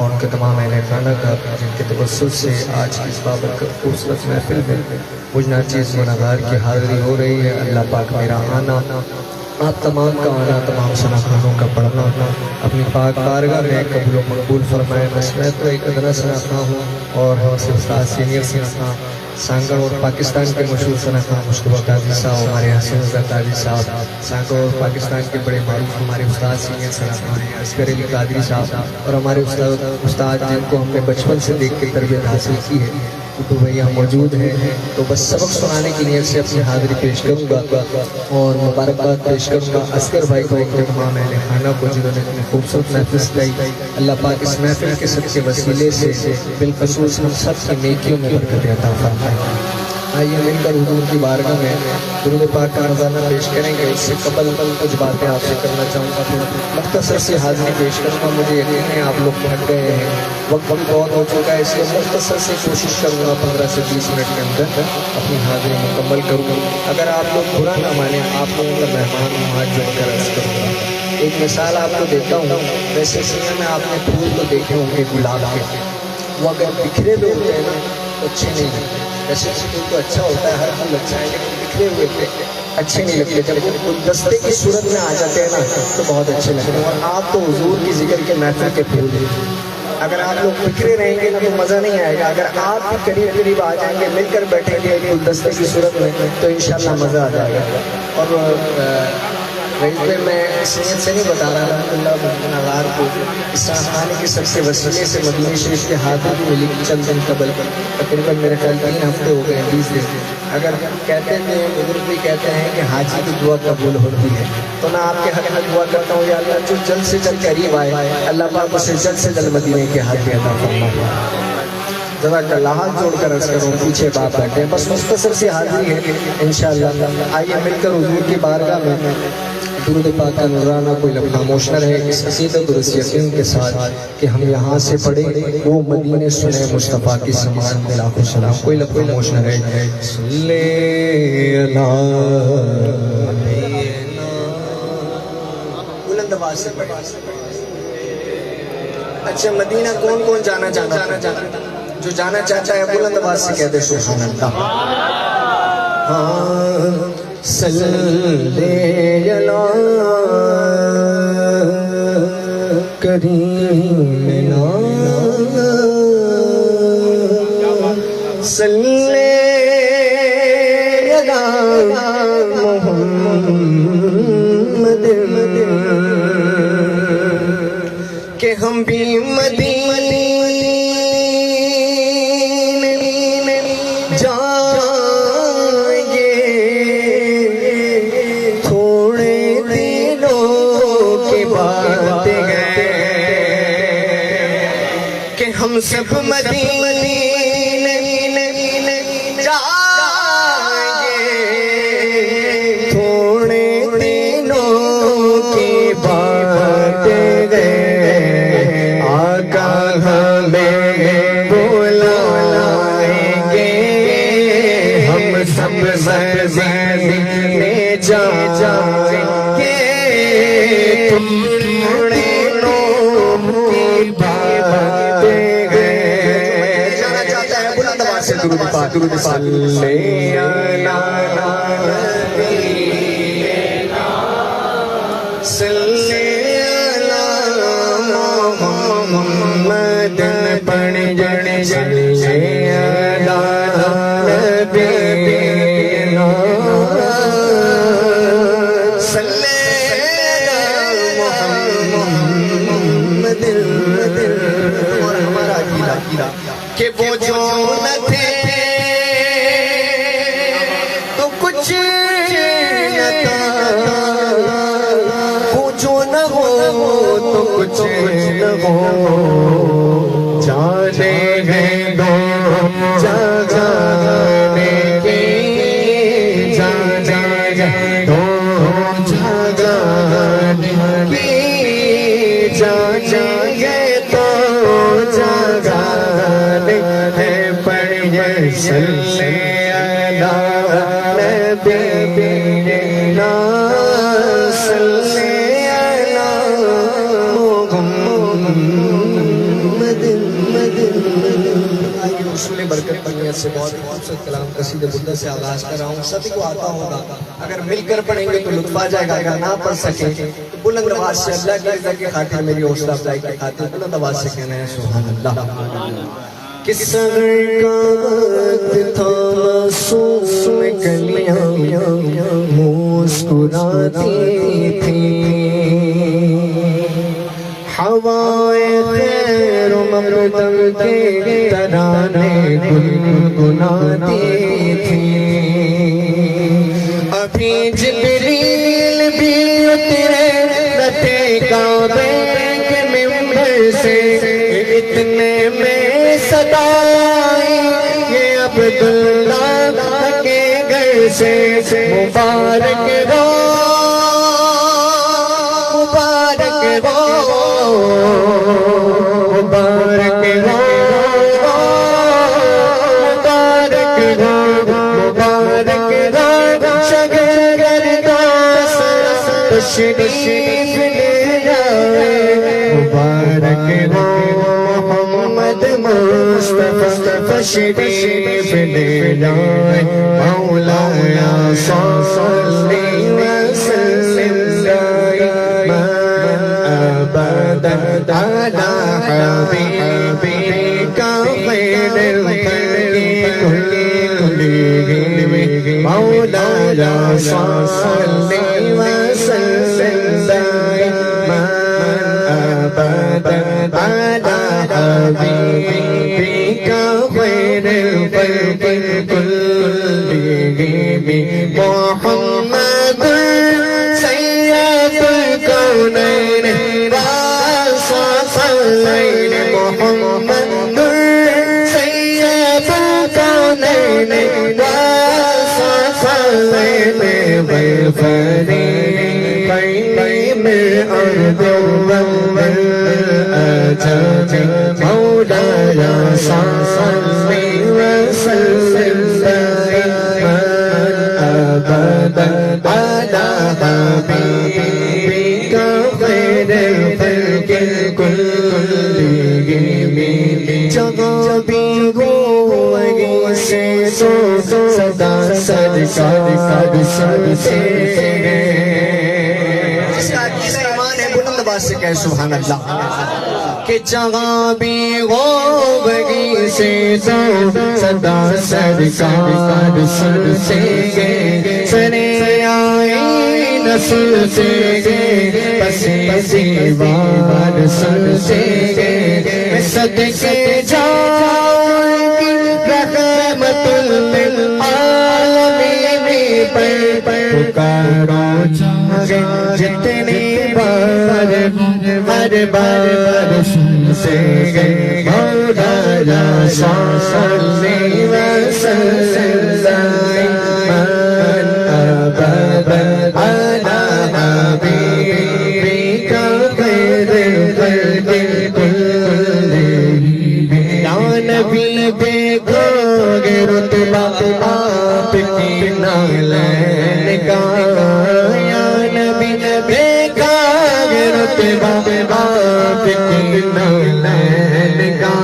اور ان کے تمام اہل خانہ کا جن کے توسل سے آج کی اس بابرکت خوبصورت محفل میں مجھ ناچیز گناہگار کی حاضری ہو رہی ہے. اللہ پاک میرا آنا، آپ تمام کا آنا، تمام شناخانوں کا پڑھنا اپنی پاک بارگاہ میں قبول و مقبول فرمائے. بس میں تو ایک ادنا شناخواں ہوں اور ہم سے استاد سینئر شناخواں سانگڑ اور پاکستان کے مشہور شناخواں مصطفیٰ قاضی صاحب، ہمارے حسین رضا قاضی صاحب، سانگڑ اور پاکستان کے بڑے معروف ہمارے استاد سینئر شناخواں ہیں اصغر علی قادری صاحب، اور ہمارے استاد جن کو ہم نے بچپن سے دیکھ کے تربیت حاصل کی ہے تو بھیا موجود ہیں. تو بس سبق سنانے کی نیت سے اپنی حاضری پیش کروں گا اور مبارکباد پیش کروں گا اصغر بھائی کو، ایک تمام اہل خانہ کو جنہوں نے اتنی خوبصورت محفل سجائی. اللہ پاک اس محفل کے سب کے وسیلے سے بالخصوص ہم سب کی نیکیوں میں برکت عطا فرمائے. آئیے مل کر حضور کی بارگاہ میں درود پاک کا نذرانہ پیش کریں گے. اس سے قبل کچھ باتیں آپ سے کرنا چاہوں گا، پھر مختصر سی حاضری پیش کروں گا. مجھے یقین ہے آپ لوگ تھک گئے ہیں، وقت بھی بہت ہو چکا ہے، اس لیے مختصر سے کوشش کروں گا 15 سے 20 منٹ کے اندر اپنی حاضری مکمل کروں گا. اگر آپ لوگ برا نہ مانیں، آپ لوگوں کا مہمان ہوں، ہاتھ جوڑ کر عرض کروں گا. ایک مثال آپ کو دیتا ہوں. ویسے سینے میں آپ نے پھول تو دیکھے ہوں گے گلاب کے، وہ اگر بکھرے ہوئے ہوتے ہیں نا تو اچھے نہیں لگتے. ویسے پھول تو اچھا ہوتا ہے، ہر پھول اچھا ہے، لیکن بکھرے ہوئے اچھے نہیں لگتے. جب وہ گلدستے کی صورت میں آ جاتے ہیں نا تو بہت اچھے لگتے ہیں. اور آپ تو حضور کی ذکر کے محفل کے پھول ہیں. اگر آپ لوگ بکھرے رہیں گے نا تو مزہ نہیں آئے گا. اگر آپ بھی قریب آ جائیں گے، مل کر بیٹھیں گے گلدستے کی صورت میں تو انشاءاللہ مزہ آ جائے گا. اور میں سنیت سے نہیں بتا رہا، الحمدللہ گناہگار کو اس خانے کے سب سے وسیلے سے مدینہ شریف کے حاضر بھی ملی چند دن قبل، تقریباً میرے خیال 3 ہفتے ہو گئے، 20 دن. اگر کہتے ہیں بزرگ بھی کہتے ہیں کہ حاجی کی دعا قبول ہوتی ہے، تو میں آپ کے حق میں دعا کرتا ہوں یا اللہ جو جلد سے جلد قریب آئے، اللہ پاک اسے جلد سے جلد مدینے کے حاضر عطا فرمائے. جزاک اللہ. ہاتھ جوڑ کر عرض کروں، پیچھے باپ بیٹھے، بس مختصر سی حاضری ہے انشاءاللہ. آئیے مل کر حضور کی بارگاہ میں درود پاک کا نذرانہ کوئی لمحہ خاموش نہ رہے، اس عقیدت اور اس یقین کے ساتھ کہ ہم یہاں سے پڑھیں وہ مدینے سنے مصطفیٰ کی سمان میں لاکھوں سلام. کوئی لمحہ خاموش نہ رہے. صلی اللہ بلند آواز سے پڑھیں. اچھا مدینہ کون کون جانا چاہتا؟ جو جانا چاہتا ہے بلند آواز سے کہہ دے سبحان اللہ. ہاں صلی اللہ کریمنا صلی اللہ محمد کہ ہم بھی مدینے ہم سب مدینے جائیں گے، تھوڑے دنوں کی بات گئے، آقا ہمیں بلائیں گے، ہم سب مدینے جائیں گے، تھوڑے دنوں کی بات درود پاک صلی اللہ صلی اللہ محمد پڑھ جڑ صلی اللہ نبینا صلی اللہ محمد. اور ہمارا عقیدہ کہ وہ جو نہ تھے تو کچھ نہ تھا، وہ جو نہ ہو تو کچھ نہ ہو، جانے ہیں دو جانے کی، جانے ہیں دو جانے کی، جانے تو جانے ہے پڑھ صلی اللہ نبینا صلی اللہ محمد. حصول برکت کی نیت سے بہت ہی خوبصورت کلام قصیدہ بردہ سے آغاز کر رہا ہوں. سبھی کو آتا ہوگا, اگر مل کر پڑھیں گے تو لطف آ جائے گا, اگر نہ پڑھ سکیں تو بلند آواز سے اللہ کی رضا کی خاطر, میری حوصلہ افزائی کی خاطر بلند آواز سے کہنا ہے سبحان اللہ. کہ سحر کا وقت تھا معصوم کلیاں مسکراتی تھیں, ہوائے خیر و مقدم کے ترانے گنگناتی تھیں. ابھی جبریل بھی اترے نہ تھے کعبے کے منبر سے, اتنے میں صدا آئی یہ عبداللہ کے گھر سے. مبارک ہو مبارک ہو مبارک ہو مبارک ہو مبارک ہو شگرداس تشریف لے جائے. مبارک ہو محمد مصطفیٰ تشریف لے جائے. مولانا صلی وسلم دائما ابدا على حبيبك خير الخلق كلهم. مولانا صلی وسلم دائما ابدا على حبيبك خير الخلق كلهم. محمد سيد الكونين والثقلين. محمد سيد الكونين والثقلين والفريقين من أرض ومن أجل. مولانا صلي وسلم دائما أبدا على حبيبك خير الخلق كلهم. جگہ بھی ہو وہیں سے صدا سرکار سب سے. جس کا عقیدہ ایمان ہے بلند آواز سے کہے سبحان اللہ. کہ جہاں بھی ہو وہیں سے صدا سرکار سب سے. سرے آئی نسل سے پسی زیوار سب سے. صدقے جائیں رحمت للعالمین پر پکارو چاہے جتنی بار ہر بار سن سے گئے. مولانا صلی وسلم دائما ابدا على حبيبك خير الخلق كلهم. یا نبی دیکھو گے رتبہ آپ کی نالین کا. یا نبی دیکھا گے رتبہ آپ کی نالین کا.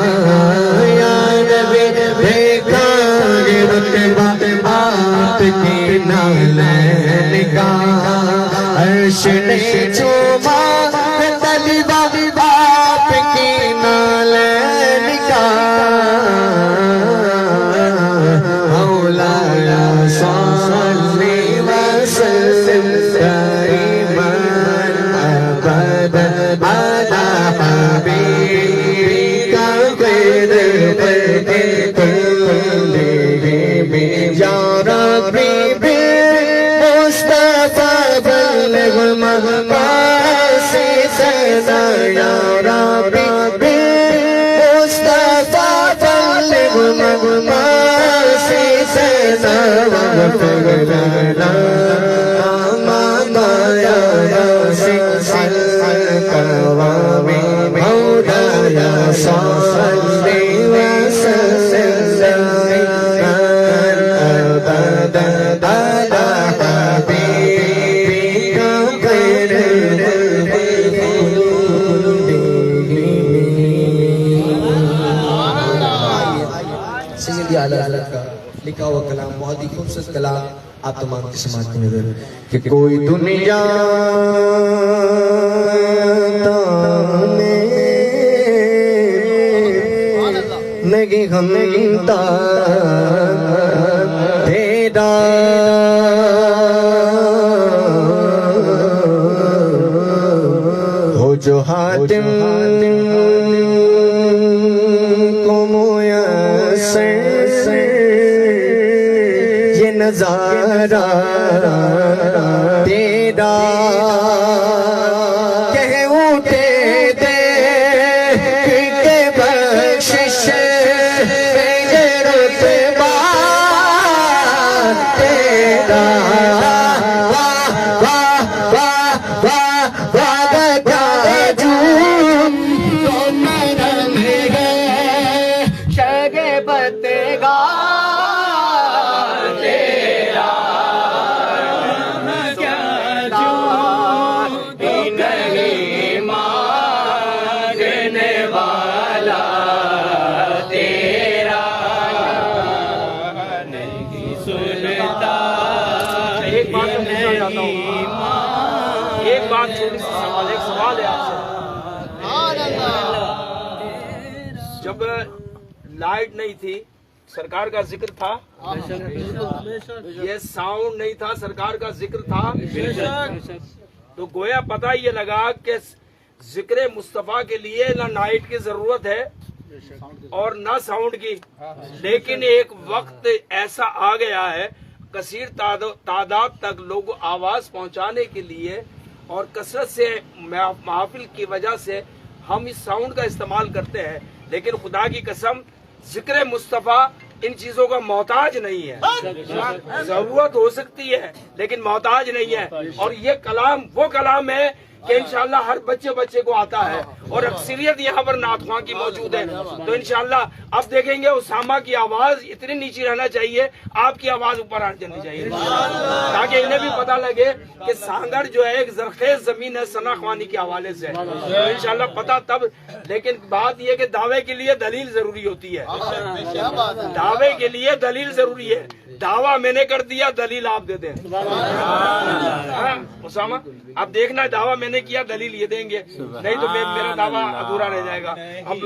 یا نبی دیکھا گے رتبہ آپ کی نالین کا. عرش نے چوما طلبہ آپ کی نالین کا. مولانا صلی وسلم دائما ابدا على حبيبك خير الخلق كلهم. يا ربي بالمصطفى بلغ مقاصدنا. يا ربي بالمصطفى بلغ مقاصدنا. واغفر لنا ما ضيع سلسل الكرام. مولانا صلي وسلم دائما ابدا على حبيبك خير الخلق كلهم. خوبصورت کلام آپ تمام کی سماعت میں نظر کہ کوئی دنیا نہیں غمتا تیرا ہو جو حاتم کو میسر یہ نظارہ تیرا کہ اٹھے دے کہ بخشش یہ رتبہ تیرا واہ واہ واہ واہ واہ ایک بات چھوٹی سی سوال، ایک سوال ہے آپ سے، جب لائٹ نہیں تھی سرکار کا ذکر تھا، یہ ساؤنڈ نہیں تھا سرکار کا ذکر تھا، تو گویا پتہ یہ لگا کہ ذکر مصطفیٰ کے لیے نہ لائٹ کی ضرورت ہے اور نہ ساؤنڈ کی، لیکن ایک وقت ایسا آ گیا ہے کثیر تعداد تک لوگ آواز پہنچانے کے لیے اور کثرت سے محافل کی وجہ سے ہم اس ساؤنڈ کا استعمال کرتے ہیں، لیکن خدا کی قسم ذکر مصطفیٰ ان چیزوں کا محتاج نہیں ہے، ضرورت ہو سکتی ہے لیکن محتاج نہیں ہے، اور یہ کلام وہ کلام ہے کہ انشاءاللہ ہر بچے کو آتا ہے، اور اکثریت یہاں پر نعت خواں کی موجود ہے، تو انشاءاللہ اب دیکھیں گے اسامہ کی آواز اتنی نیچی رہنا چاہیے، آپ کی آواز اوپر آ جانی چاہیے، تاکہ انہیں بھی پتہ لگے کہ سانگڑ جو ہے ایک زرخیز زمین ہے ثنا خوانی کے حوالے سے، تو انشاءاللہ پتہ تب، لیکن بات یہ کہ دعوے کے لیے دلیل ضروری ہوتی ہے، دعوے کے لیے دلیل ضروری ہے، دعویٰ میں نے کر دیا دلیل آپ دے دیں، اسامہ آپ دیکھنا دعویٰ میں نے کیا دلیل یہ دیں گے، نہیں تو میرا دعویٰ ادھورا رہ جائے گا۔ ہم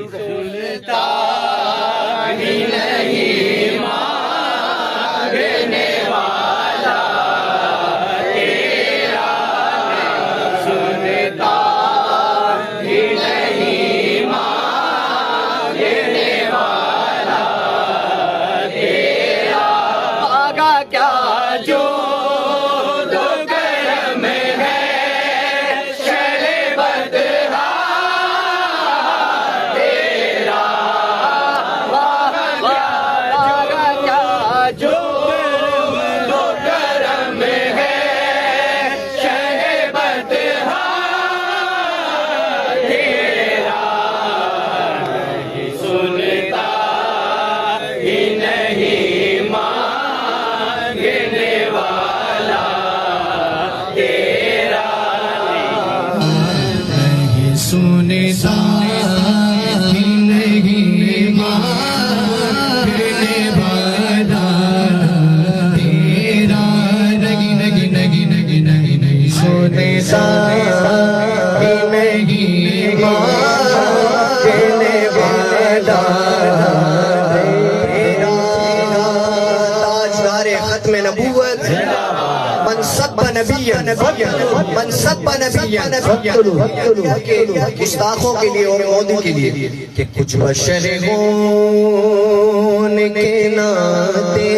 گستاخوں کے لیے اور مودی کے لیے کہ کچھ بشر ہونے کے ناطے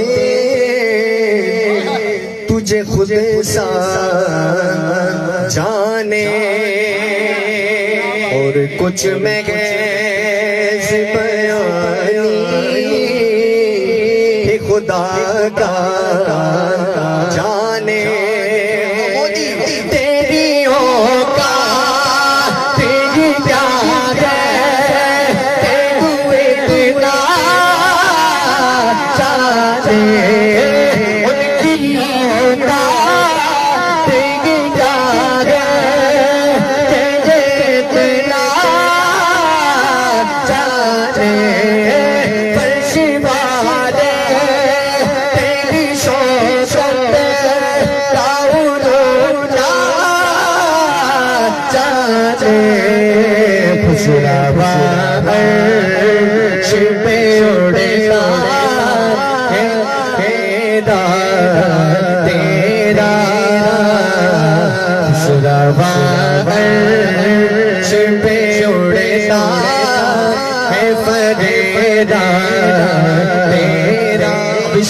تجھے خود سا جانے اور کچھ محض بیانی خدا کا جانے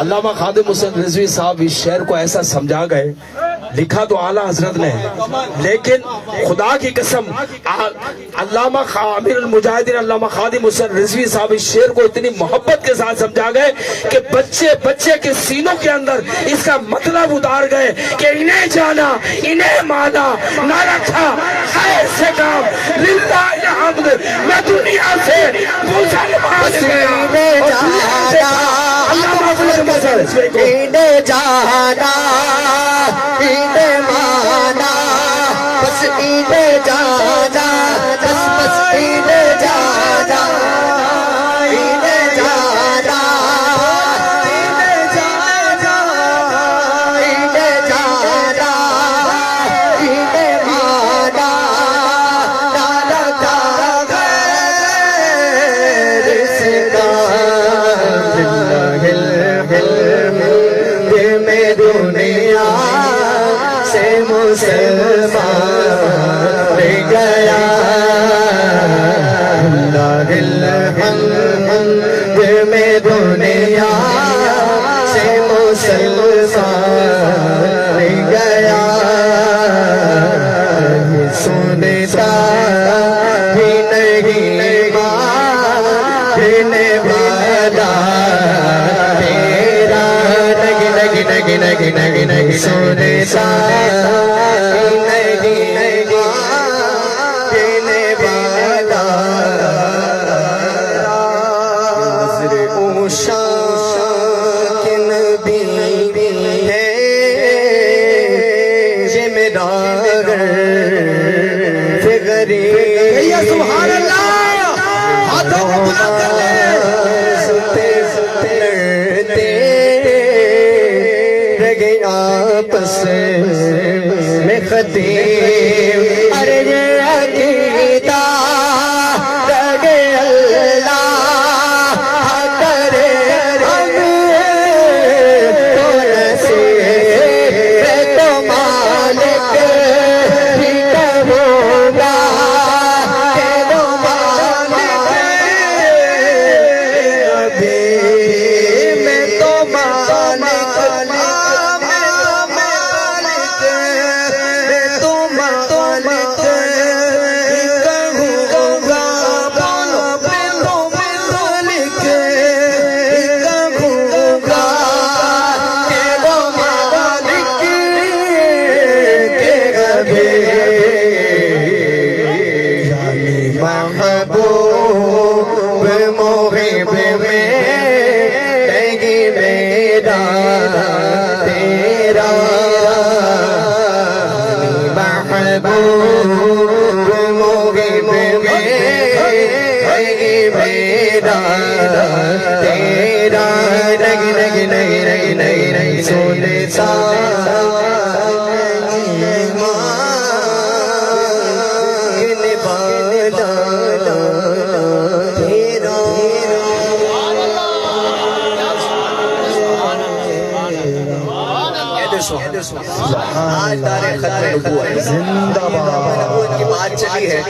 علامہ خادم حسین رضوی صاحب اس شعر کو ایسا سمجھا گئے، لکھا تو اعلیٰ حضرت نے، لیکن خدا کی قسم علامہ امیر المجاہدین علامہ خادم حسین رضوی صاحب اس شعر کو اتنی محبت کے ساتھ سمجھا گئے کہ بچے بچے کے سینوں کے اندر اس کا مطلب اتار گئے کہ انہیں جانا انہیں مانا نہ رکھا خیر سے کام للہ الحمد، میں دنیا سے مسلمان گیا انہیں جانا انہیں مانا بس انہیں جانا بس بس انہیں جانا انہیں جانا انہیں جانا انہیں جانا انہیں مانا نہ رکھا غیر سے میں دنیا سے مسلمان گیا میں دنیا سے مسلمان گیا سنتا بھی نہیں ماننے والا نہیں سنتا نہیں ماننے والا نظر اوشا کے نبی ہے یہ میرا غریب سبحان اللہ، ہاتھوں کو بلند کر لے، آپس میں خطیب ارے یہ عقیدہ رگے اللہ کرے ہم تو نصیب تو مالک ہی کہوں گا کہ وہ مالک ابھی میں تو مالک محبوب محب میں لگی میرا تیرا محبوب محب میں لگی میرا تیرا نہیں سنتا آج تاریخ ختم نبوت زندہ باد کی بات چلی ہے،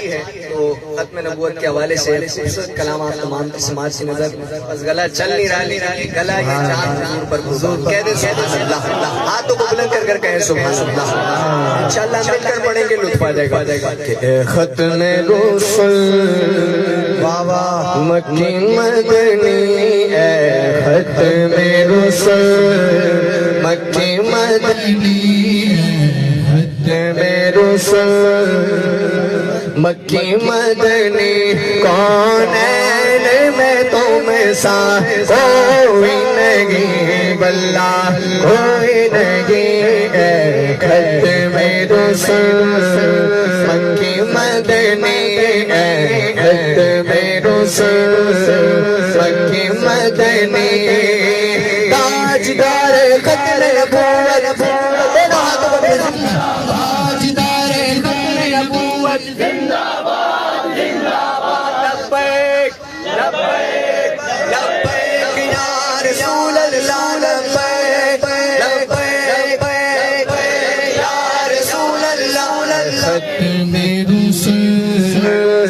تو ختم نبوت کے حوالے سے خوبصورت کلامات تمام کی سماج سے نظر بس گلا چل نہیں رہا، گلا یہ چاند حضور پر حضور کہہ دے سبحان اللہ، ہاتھوں کو بلند کر کر کہیں سبحان اللہ، انشاءاللہ مل کر پڑھیں گے، لطف آ جائے گا۔ کہ اے ختم رسل مکی مدنی، اے ختم رسل مکی مدنی، ختم رسل مکی مدنی، کونین میں تم سا کوئی نہیں، بلّہ کوئی نہیں، اے ختم رسل مکی مدنی، اے ختم رسل مکی مدنی، تاجدار ختم نبوت، تاجدار ختم نبوت، زندہ باد زندہ باد، لبیک لبیک لبیک یا رسول اللہ، لبیک لبیک یا رسول اللہ، ختم رسل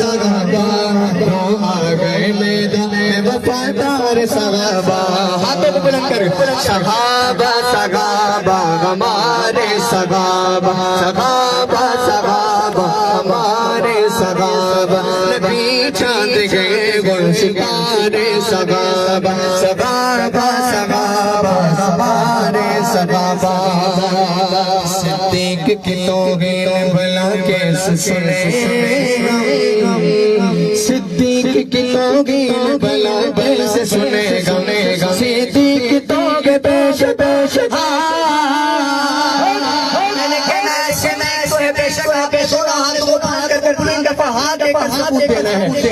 صحابہ تو آ گئے میدان میں وفادار صحابہ ہاتھوں کو بلند کر صحابہ صحابہ ہمارے صحابہ صحابہ صحابہ ہمارے صحابہ نبی چاند گئے گل ستارے صحابہ صحابہ صحابہ ہمارے صحابہ صدیق کی توہین بھلا کیسے سنے صدیق کی توہین بھلا کیسے سنے گا صدیق کی توہین پیش پیش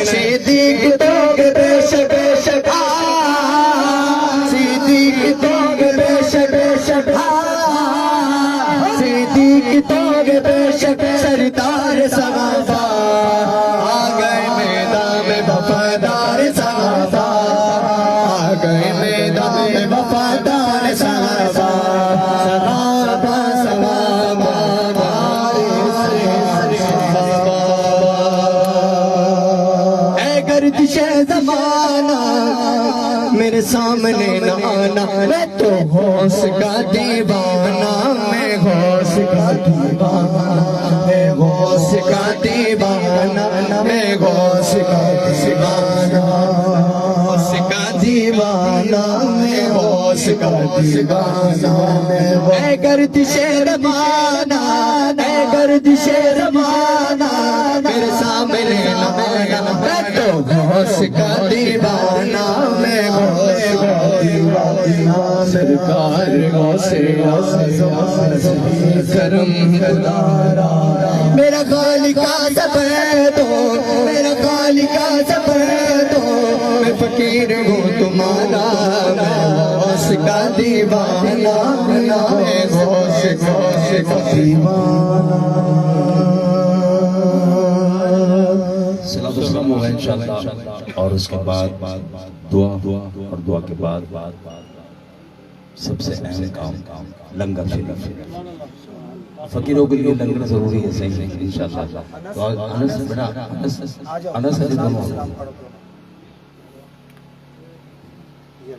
صدیق توگ پیش پیش صدیق توگ پیش پیش صدیق توگ پیش سردار صحابہ آ گئے میدان میں وفادار صحابہ آ گئے میدان میں وفادار صحابہ صحابہ صحابہ گردش زمانہ میرے سامنے نہ آنا میں تو ہوش کا دیوانہ میں ہوش کا دیوانہ میں ہوش کا دیوانہ میں ہوش کا دیوانہ ہوش کا دیوانہ میں ہوش کا دیوانہ اے گردش زمانہ اے گردش زمانہ میرے سامنے نہ آنا میں تو ہوش کا دیوانہ میں ہوش کا دیوانہ سرکار غوث کرم گزارا میرا خالق سب دو میرا خالق سب دو میں فقیر ہوں تمہارا میں ہوش کا دیوانہ میں ہوش کا دیوانہ سلام السلام ہوگا انشاءاللہ اور اس کے بعد دعا اور دعا کے بعد سب سے اہم کام لنگر شریف فقیروں کے لیے لنگر ضروری ہے صحیح انشاءاللہ تو انس بڑا انس علی دونوں یا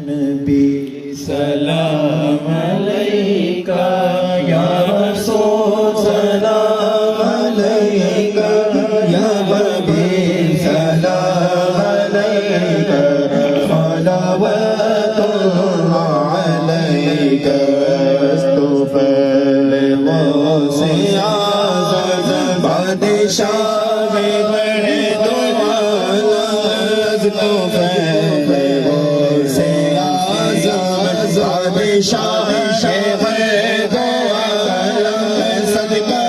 نبی سلام علیکہ یا رسول سلام علیکہ یا حبیب سلام علیکہ صلوات اللہ علیکہ استغفر غوث اعظم بادشاہ بڑے دوالہ استغفر غوث اعظم بادشاہ بڑے دوالہ صدقہ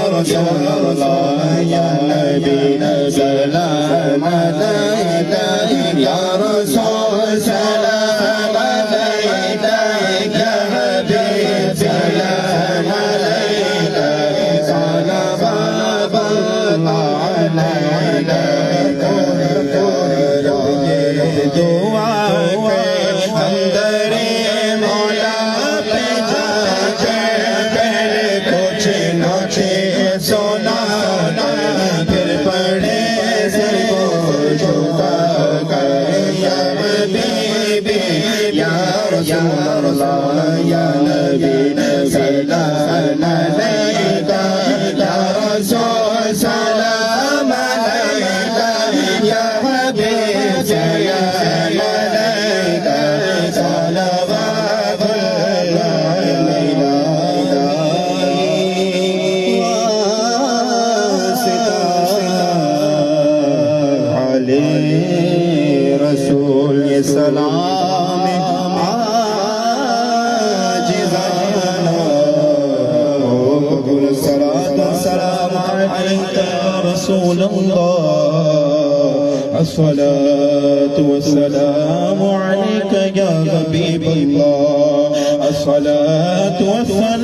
رسول اللہ یا نبی سلام علیکہ یا رسول سلام علیکہ یا حبیب سلام علیکہ صلوات اللہ علیکہ دعا کے اندر مولا پہ جا کے پہلے کچھ نوچے سونا پھر پڑے سر کو جھکا کر یا حبیبی یا رسول اللہ یا نبی سلام علیکہ یا رسول سلام علیکہ یا حبیب سلام علیکہ صلوات اللہ علیہ رسول یہ سلام عاجزانہ قبول الصلاة والسلام علیکہ یا رسول اللہ الصلاة والسلام عليك يا حبيب الله الصلاة والسلام